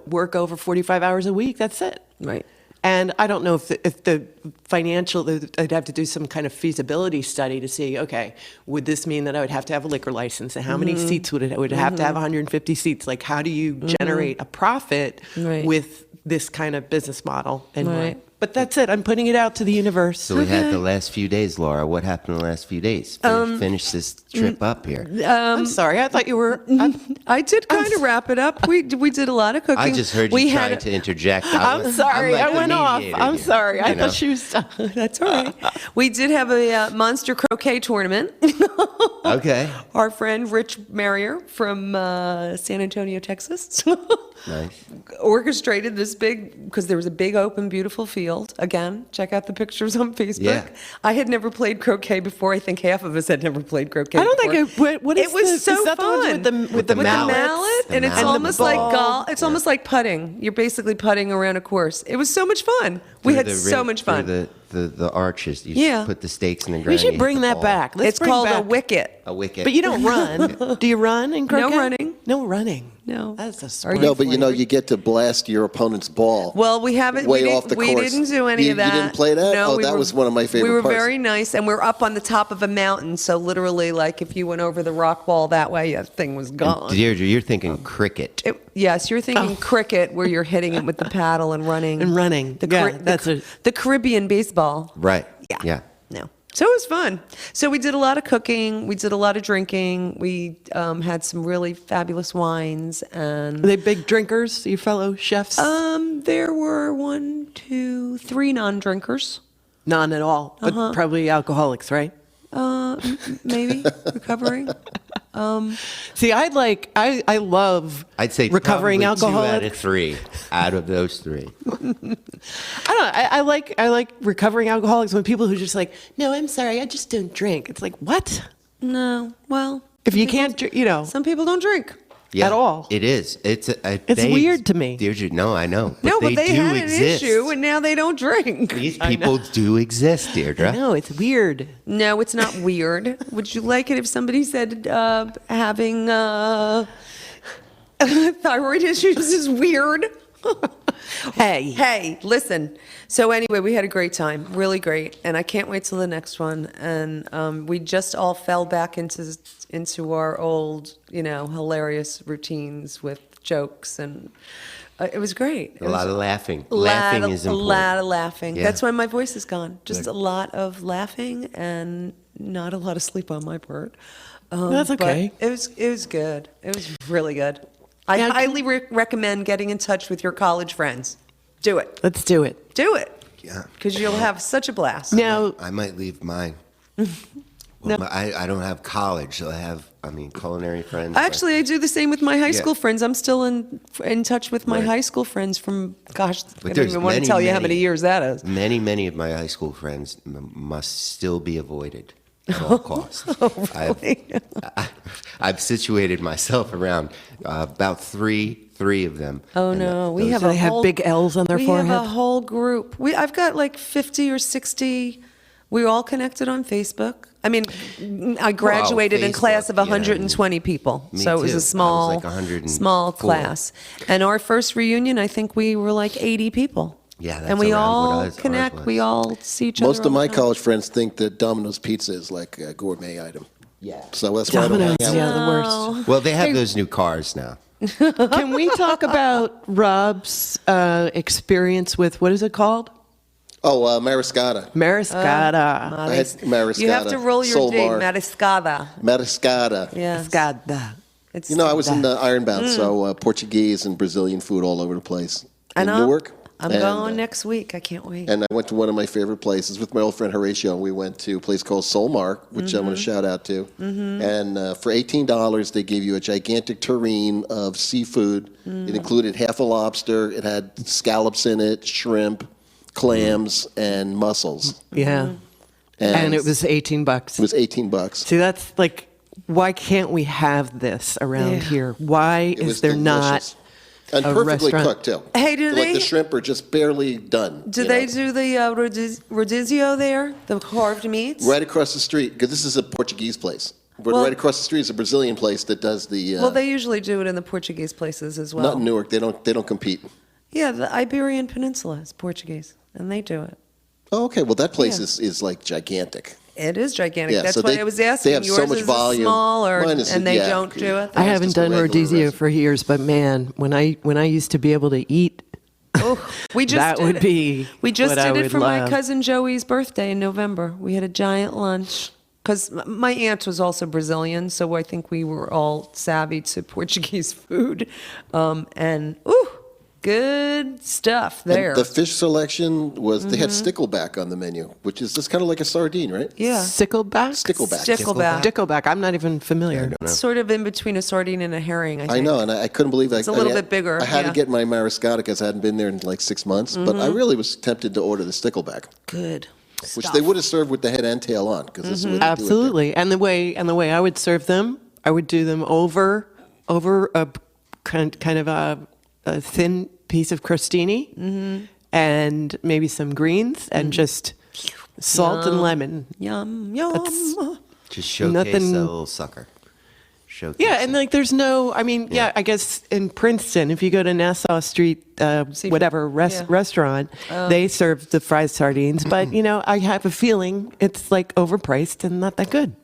Work over 45 hours a week. That's it. Right. And I don't know if the financial, I'd have to do some kind of feasibility study to see, okay, would this mean that I would have to have a liquor license? And how many seats would it have to have 150 seats? Like, how do you generate a profit Right. with this kind of business model? And Right. But that's it. I'm putting it out to the universe. So we had the last few days, Laura. What happened the last few days? Finish this trip up here. I'm sorry. I thought you were. I did kind of wrap it up. We did a lot of cooking. I just heard We you had trying a- to interject. I'm sorry. like I the went off. mediator I'm here, sorry. I you know? thought she was. That's all right. We did have a monster croquet tournament. Okay. Our friend Rich Marrier from San Antonio, Texas, Nice. orchestrated this big, because there was a big open beautiful field. Again, check out the pictures on Facebook. Yeah. I had never played croquet before. I think half of us had never played croquet I don't before. think what is It was this? so Is that the ones fun. with the With the mallets? mallet, The and it's mallet. almost And the like ball. golf. It's almost like putting. You're basically putting around a course. It was so much fun. We had so much fun. The arches. You Yeah. put the stakes in the ground. We you should hit bring the that ball. back. Let's It's bring called a back wicket. A wicket. But you don't run. Do you run in croquet? running. No running. No. That's a Are sport. you- No, but you get to blast your opponent's ball. Well, we haven't. Way we didn't, off the we course. didn't do any You- of that. you didn't play that? No, Oh, that was one of my favorite We were parts. very nice, and we're up on the top of a mountain. So literally, like if you went over the rock wall that way, that thing was gone. Deirdre, you're thinking cricket. Yes, you're thinking cricket, where you're hitting it with the paddle and running. And running. Yeah, that's the Caribbean baseball. Right. Yeah. Yeah. No. So it was fun. So we did a lot of cooking. We did a lot of drinking. We had some really fabulous wines, and Are they big drinkers, your fellow chefs? there were 1, 2, 3 non-drinkers. None at all, but probably alcoholics, right? Maybe recovering. See, I love I'd say recovering probably alcoholics. 2 out of 3 out of those 3. I don't know. I like recovering alcoholics when people who just like, no, I'm sorry, I just don't drink. It's like, what? No, well, If you can't, some people don't drink. at all. It is. It's weird to me. Deirdre, no, I know. But they do had exist. an issue, and now they don't drink. These people do exist, Deirdre. No, it's weird. No, it's not weird. Would you like it if somebody said having thyroid issues is weird? Hey, listen. So anyway, we had a great time, really great, and I can't wait till the next one. And we just all fell back into our old, hilarious routines with jokes, and it was great. A lot of laughing. A Laughing lot is of, important. A lot of laughing. Yeah. That's why my voice is gone. Just a lot of laughing and not a lot of sleep on my part. That's okay. But it was good. It was really good. I highly recommend getting in touch with your college friends. Do it. Let's do it. Do it. Yeah. Because you'll have such a blast. Now, I might leave mine. Well, I don't have college, so culinary friends. Actually, I do the same with my high school friends. I'm still in touch with my high school friends from, gosh, I don't even want to tell you how many years that is. Many of my high school friends must still be avoided at all costs. Really? I've situated myself around about three of them. Oh, And no. We do they have big L's on their forehead? We have a whole group. I've got like 50 or 60. We're all connected on Facebook. I mean, I graduated in class of 120 people. Me So it was too. a small, I was like 104. small class. And our first reunion, I think we were like 80 people. Yeah, that's and we around what all ours connect. was. We all see each other. Most of all my the time. college friends think that Domino's Pizza is like a gourmet item. Yeah. So that's why I don't Domino's, hang out yeah, with the worst. Well, they have those new cars now. Can we talk about Rob's experience with, what is it called? Oh, Mariscata. Mariscata. I had Mariscata. You have to roll your D, Solmar. Mariscada. Mariscata. Yes. Mariscada. It's I was in Ironbound, so Portuguese and Brazilian food all over the place. I In know. Newark. I'm And, going next week. I can't wait. And I went to one of my favorite places with my old friend Horatio, and we went to a place called Solmar, which I'm going to shout out to. And for $18, they gave you a gigantic tureen of seafood. It included half a lobster. It had scallops in it, shrimp, clams, and mussels. Yeah. And it was $18. It was $18. See, that's like, why can't we have this around here? Why It was is there delicious. And a perfectly restaurant? cooked, too. Hey, do Like they- the shrimp are just barely done. Do they do the rodizio there, the carved meats? Right across the street, because this is a Portuguese place. But Well- right across the street is a Brazilian place that does the. Well, they usually do it in the Portuguese places as well. Not in Newark. They don't compete. Yeah, the Iberian Peninsula is Portuguese, and they do it. Oh, okay. Well, that place Yeah. is like gigantic. It is gigantic. Yeah, That's so why they- I was asking. they have Yours so much is volume. small, Mine is- and they yeah. don't do it. I haven't just a done regular rodizio rest. for years, but man, when I used to be able to eat, We just that did would it. be We just what I did it would for my love. cousin Joey's birthday in November. We had a giant lunch because my aunt was also Brazilian, so I think we were all savvy to Portuguese food, and good stuff And there. the fish selection was they had stickleback on the menu, which is just kind of like a sardine, right? yeah, Stickleback? Stickleback. Stickleback. I'm not even familiar. It's sort of in between a sardine and a herring. I think. I know, and I couldn't believe It's a little bit bigger, I had yeah. to get my Mariscata because I hadn't been there in like 6 months, but I really was tempted to order the stickleback, Good. which they would have served with the head and tail on, because this is what they do it there. Absolutely. And the way I would serve them, I would do them over a kind of a thin piece of crostini and maybe some greens and just salt and lemon. Yum, yum. That's- Just showcase Nothing- the little sucker. Showcase Yeah, and it. like there's no, I mean, yeah, I guess in Princeton, if you go to Nassau Street, whatever yeah. restaurant, they serve the fried sardines, but I have a feeling it's like overpriced and not that good.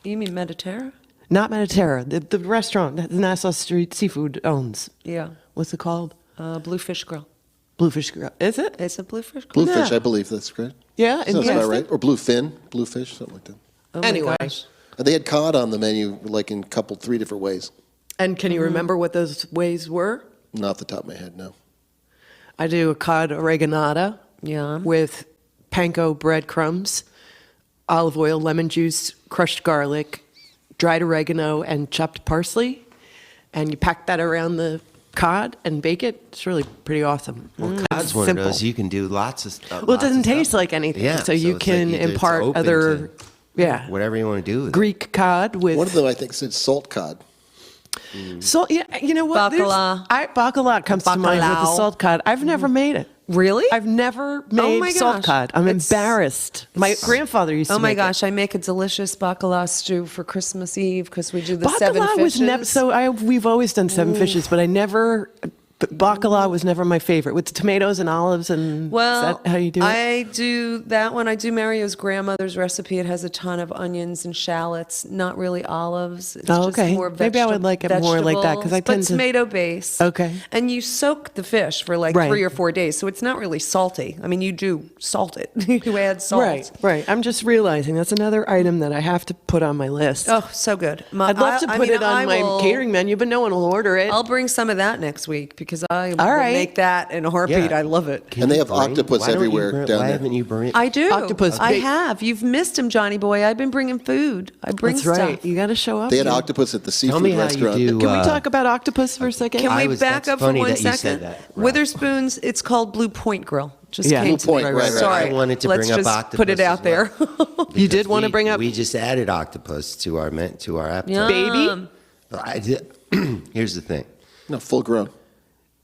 You mean Mediterranean? Not Mediterra, the restaurant that the Nassau Street Seafood owns. Yeah. What's it called? Bluefish Grill. Bluefish Grill. Is it? It's a Bluefish Grill. Bluefish, Yeah. I believe that's correct. Yeah. Sounds about Princeton? right. Or bluefin, bluefish, something like that. Oh my Anyway. gosh. And they had cod on the menu, like in three different ways. And can you remember what those ways were? Not off the top of my head, no. I do a cod oreganata Yeah. with panko breadcrumbs, olive oil, lemon juice, crushed garlic, dried oregano and chopped parsley, and you pack that around the cod and bake it. It's really pretty awesome. Well, It's cod's one simple. of those you can do lots of stuff. Well, it doesn't taste like anything, Yeah, so you it's can like it's impart open other, to whatever you want to do with it. Greek cod with One of them, I think, said salt cod. salt. Yeah, you know what? Bacala. Bacala comes to mind with the Bacalao. salt cod. I've never made it. Really? I've never made my salt gosh. cod. I'm It's- embarrassed. My grandfather used to Oh my make gosh, I make a delicious bacala stew for Christmas Eve because we do the it. seven Bacala fishes. was never, so we've always done seven fishes, but bacala was never my favorite, with tomatoes and olives and Well, is that how you do it? I do that one. I do Mario's grandmother's recipe. It has a ton of onions and shallots, not really olives. It's Oh, just okay. more Maybe I would like it more like that, 'cause I vegetables, tend but to- tomato base. Okay. And you soak the fish for like Right. 3 or 4 days, so it's not really salty. I mean, you do salt it. You add salt. Right. I'm just realizing that's another item that I have to put on my list. Oh, so good. I'd love to put it on my catering menu, but no one will order it. I'll bring some of that next week because I All will right. make that in a heartbeat. Yeah. I love it. And they have octopus Why don't you everywhere bring- down why there. haven't you bring it? I do. Octopus I bake. have. You've missed him, Johnny boy. I've been bringing food. I bring That's stuff. right. You got to show up. They had here. octopus at the Tell seafood me how restaurant. you do. Can we talk about octopus for a second? Can we back that's up for funny 1 that you said second? that, Ralph. Witherspoon's, it's called Blue Point Grill. Just Yeah. came Blue to Point, me. right, right. Sorry. I wanted to Let's bring up just octopus put it as out there. You did Because want to bring up We just added octopus to our appetite. Yum. baby? I did. Here's the thing. No, full grown.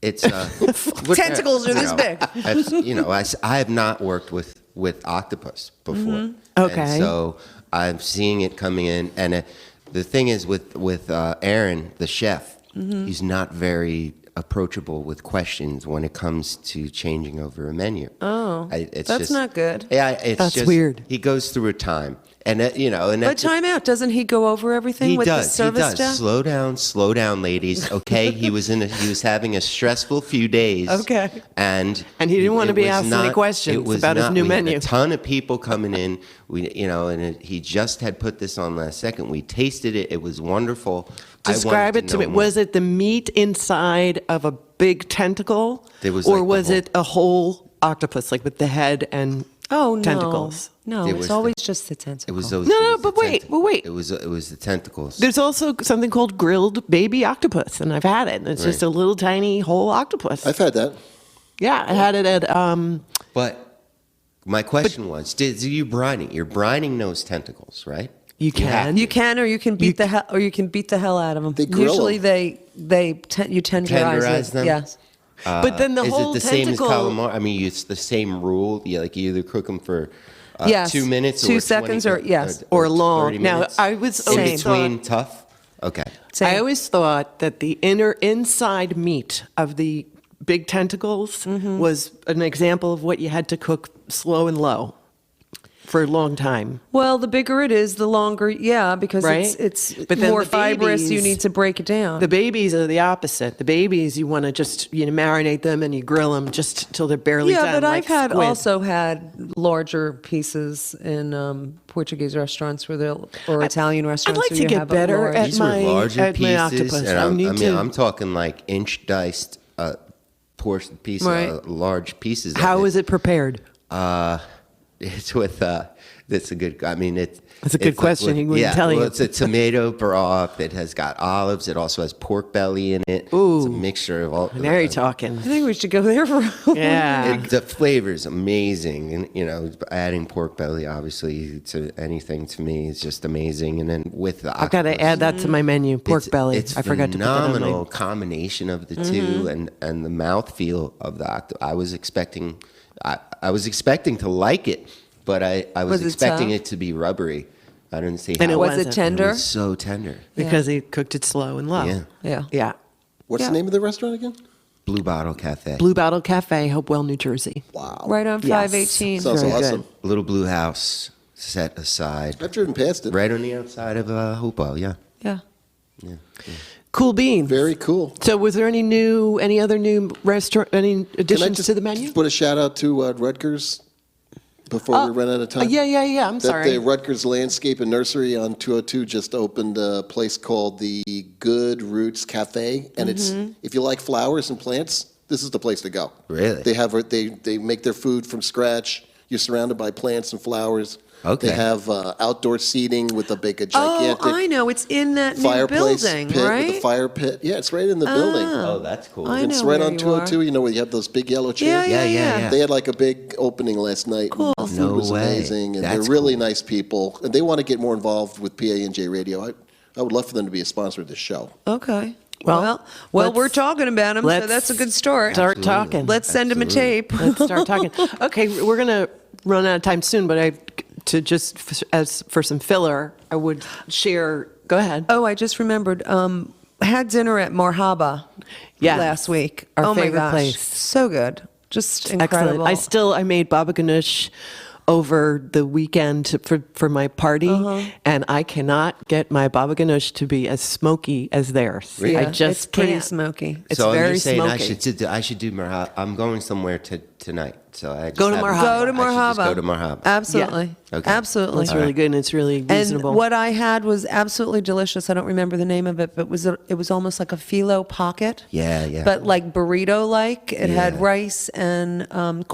It's Tentacles are this big. I have not worked with octopus before. Mm-hmm. Okay. And so I'm seeing it coming in, and the thing is with Aaron, the chef, Mm-hmm. he's not very approachable with questions when it comes to changing over a menu. Oh, It's that's just- not good. Yeah, it's That's just weird. He goes through a time, and But that's time out. Doesn't he go over everything he with does. the service He does. staff? Slow down, ladies. Okay, he was having a stressful few days. Okay. and he didn't want to it be was asked any questions it was about his not- new we had menu. a ton of people coming in. He just had put this on last second. We tasted it. It was wonderful. Describe it to me. Was it the meat inside of a big tentacle, There was or like the was whole- it a whole octopus, like with the head and Oh, no. tentacles? No, It it's was always the- just the tentacle. It was those. No, it no, was the but wait, tent- but wait. It was the tentacles. There's also something called grilled baby octopus, and I've had it. It's just Right. a little tiny whole octopus. I've had that. Yeah, I had it at. But my question was, you're brining those tentacles, right? You can. You can, or you can beat the hell out of them. They grill Usually, them. you tenderize Tenderize it. them? Yes. But then the is whole it the same tentacle. as calamari? I mean, it's the same rule. You either cook them for Yes. 2 minutes, 2 or seconds, 20 or yes. Or long. 30 Now, minutes? I was in always between tough. Okay. Same. I always thought that the inside meat of the big tentacles Mm-hmm. was an example of what you had to cook slow and low for a long time. Well, the bigger it is, the longer. Yeah, because Right? it's But then more the fibrous. You babies- need to break it down. The babies are the opposite. The babies, you want to just marinate them and you grill them just till they're barely done. yeah, but like I've squid. also had larger pieces in Portuguese restaurants or Italian restaurants. like where to you get have a better large- at These my- were larger at my pieces, octopus. and I need to- I'm talking like inch diced portion piece, Right. large pieces. of How is it prepared? It's with. That's a good. I mean, it's a good like question. He wouldn't tell you. It's a tomato broth. It has got olives. It also has pork belly in it. It's a mixture of all. Now you're talking. I think we should go there for. Yeah. The flavor is amazing, and adding pork belly obviously to anything to me is just amazing. And then with the I've got to octopus, add that to my menu, pork it's, belly. It's I forgot to put that on phenomenal my... combination of the two, and the mouthfeel of the octopus. I was expecting to like it, but I was Was it expecting tough? it to be rubbery. I didn't see And how it Was it wasn't. It tender? was so tender. Because he cooked it slow and low. Yeah. Yeah. Yeah. What's Yeah. the name of the restaurant again? Blue Bottle Cafe. Blue Bottle Cafe, Hopewell, New Jersey. Wow. Right on Yes. 518. Sounds Very awesome. good. Little blue house set aside. I've driven past it. Right on the outside of Hopewell, yeah. Yeah. Cool beans. Very cool. So, was there any other new restaurant, any Can I additions just to the menu? put a shout out to Rutgers before we run out of time? Yeah. I'm That sorry. the Rutgers Landscape and Nursery on 202 just opened a place called the Good Roots Cafe, and it's if you like flowers and plants, this is the place to go. Really? They make their food from scratch. You're surrounded by plants and flowers. Okay. They have outdoor seating with a gigantic I know. It's in that new fireplace building, pit right? with a fire pit. Yeah, it's right in the building. Oh, that's cool. I It's know right where on you 202. are. You know where you have those big yellow chairs? Yeah. They had like a big opening last night. Cool. The food No was way. amazing, and That's they're really cool. nice people. And they want to get more involved with PA&J Radio. I would love for them to be a sponsor of this show. Okay. Well, Well, let's- we're talking about him, so let's that's a good start. Start talking. Let's send him a tape. Let's start talking. Okay, we're gonna run out of time soon, but as for some filler, I would share. Go ahead. Oh, I just remembered. Had dinner at Marhaba last week. Our oh favorite my gosh, place. so good, just incredible. Excellent. I made baba ganoush over the weekend for my party, and I cannot get my baba ganoush to be as smoky as theirs. Really? I Yeah, just it's pretty can't. smoky. It's So very you're saying smoky. I should do Marhaba. I'm going somewhere tonight, so I just Go to haven't- Marhaba. Go to I should just Marhaba. go to Marhaba. Absolutely. Okay. Absolutely. It's really good and it's really reasonable. And what I had was absolutely delicious. I don't remember the name of it, but it was almost like a phyllo pocket. Yeah. But like burrito-like. It had Yeah. rice and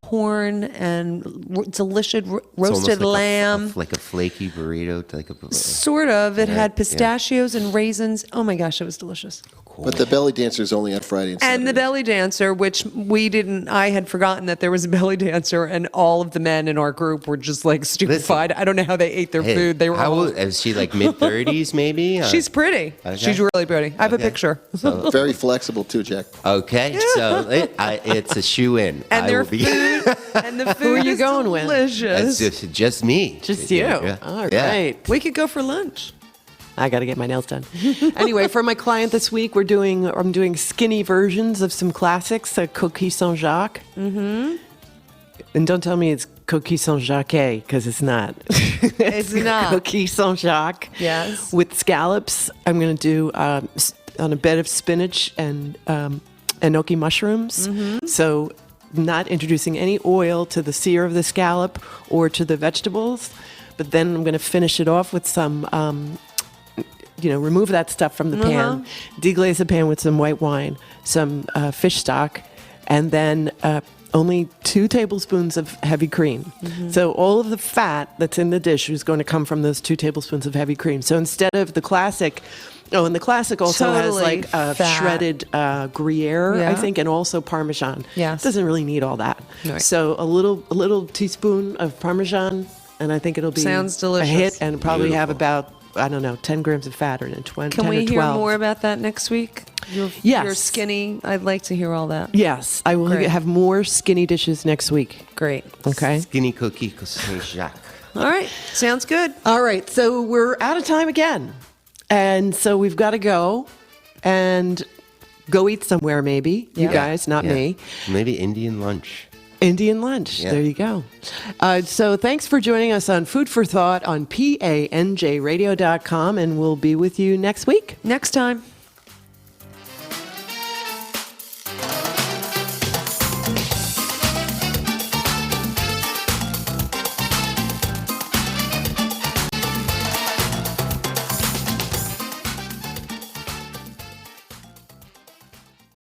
corn and delicious It's almost roasted like lamb. like a flaky burrito, like a. Sort of. It Yeah, had yeah. pistachios and raisins. Oh my gosh, it was delicious. Cool. But the belly dancer is only on Friday and Saturday. And the belly dancer, which I had forgotten that there was a belly dancer, and all of the men in our group were just like stupefied. I don't know how they ate their Hey, food. They were how all, old is she? Like mid-30s, maybe? She's pretty. Okay. She's really pretty. I have a Okay. picture. So, Very flexible too, Jack. okay, so it's a shoe in. And I their will be. food, and the food are you is going with? delicious. That's just me. Just you. Yeah. All Yeah. right. We could go for lunch. I got to get my nails done. Anyway, for my client this week, I'm doing skinny versions of some classics, Coquille Saint-Jacques. Mm-hmm. And don't tell me it's Coquille Saint-Jacques, because it's not. It's not. Coquille Saint-Jacques. Yes. With scallops. I'm going to do on a bed of spinach and enoki mushrooms. Mm-hmm. So not introducing any oil to the sear of the scallop or to the vegetables. But then I'm going to finish it off with some remove that stuff from the pan, deglaze the pan with some white wine, some fish stock, and then only 2 tablespoons of heavy cream. So all of the fat that's in the dish is going to come from those 2 tablespoons of heavy cream. So instead of the classic, and the classic also has Totally like fat. shredded Gruyere, Yeah. I think, and also Parmesan. Yes. Doesn't really need all that. Right. So a little teaspoon of Parmesan, and I think it'll be Sounds a delicious. hit, and probably have Beautiful. about 10 grams of fat or 10 Can or we 12. hear more about that next week? You're Yes. skinny. I'd like to hear all that. Yes, I will Great. have more skinny dishes next week. Great. Okay. Skinny cookie Saint-Jacques. All right. Sounds good. All right, so we're out of time again. And so we've got to go and go eat somewhere maybe. You Yeah. guys, not Yeah. me. Maybe Indian lunch. Indian lunch. Yeah. There you go. So thanks for joining us on Food for Thought on PANJradio.com, and we'll be with you next week. Next time.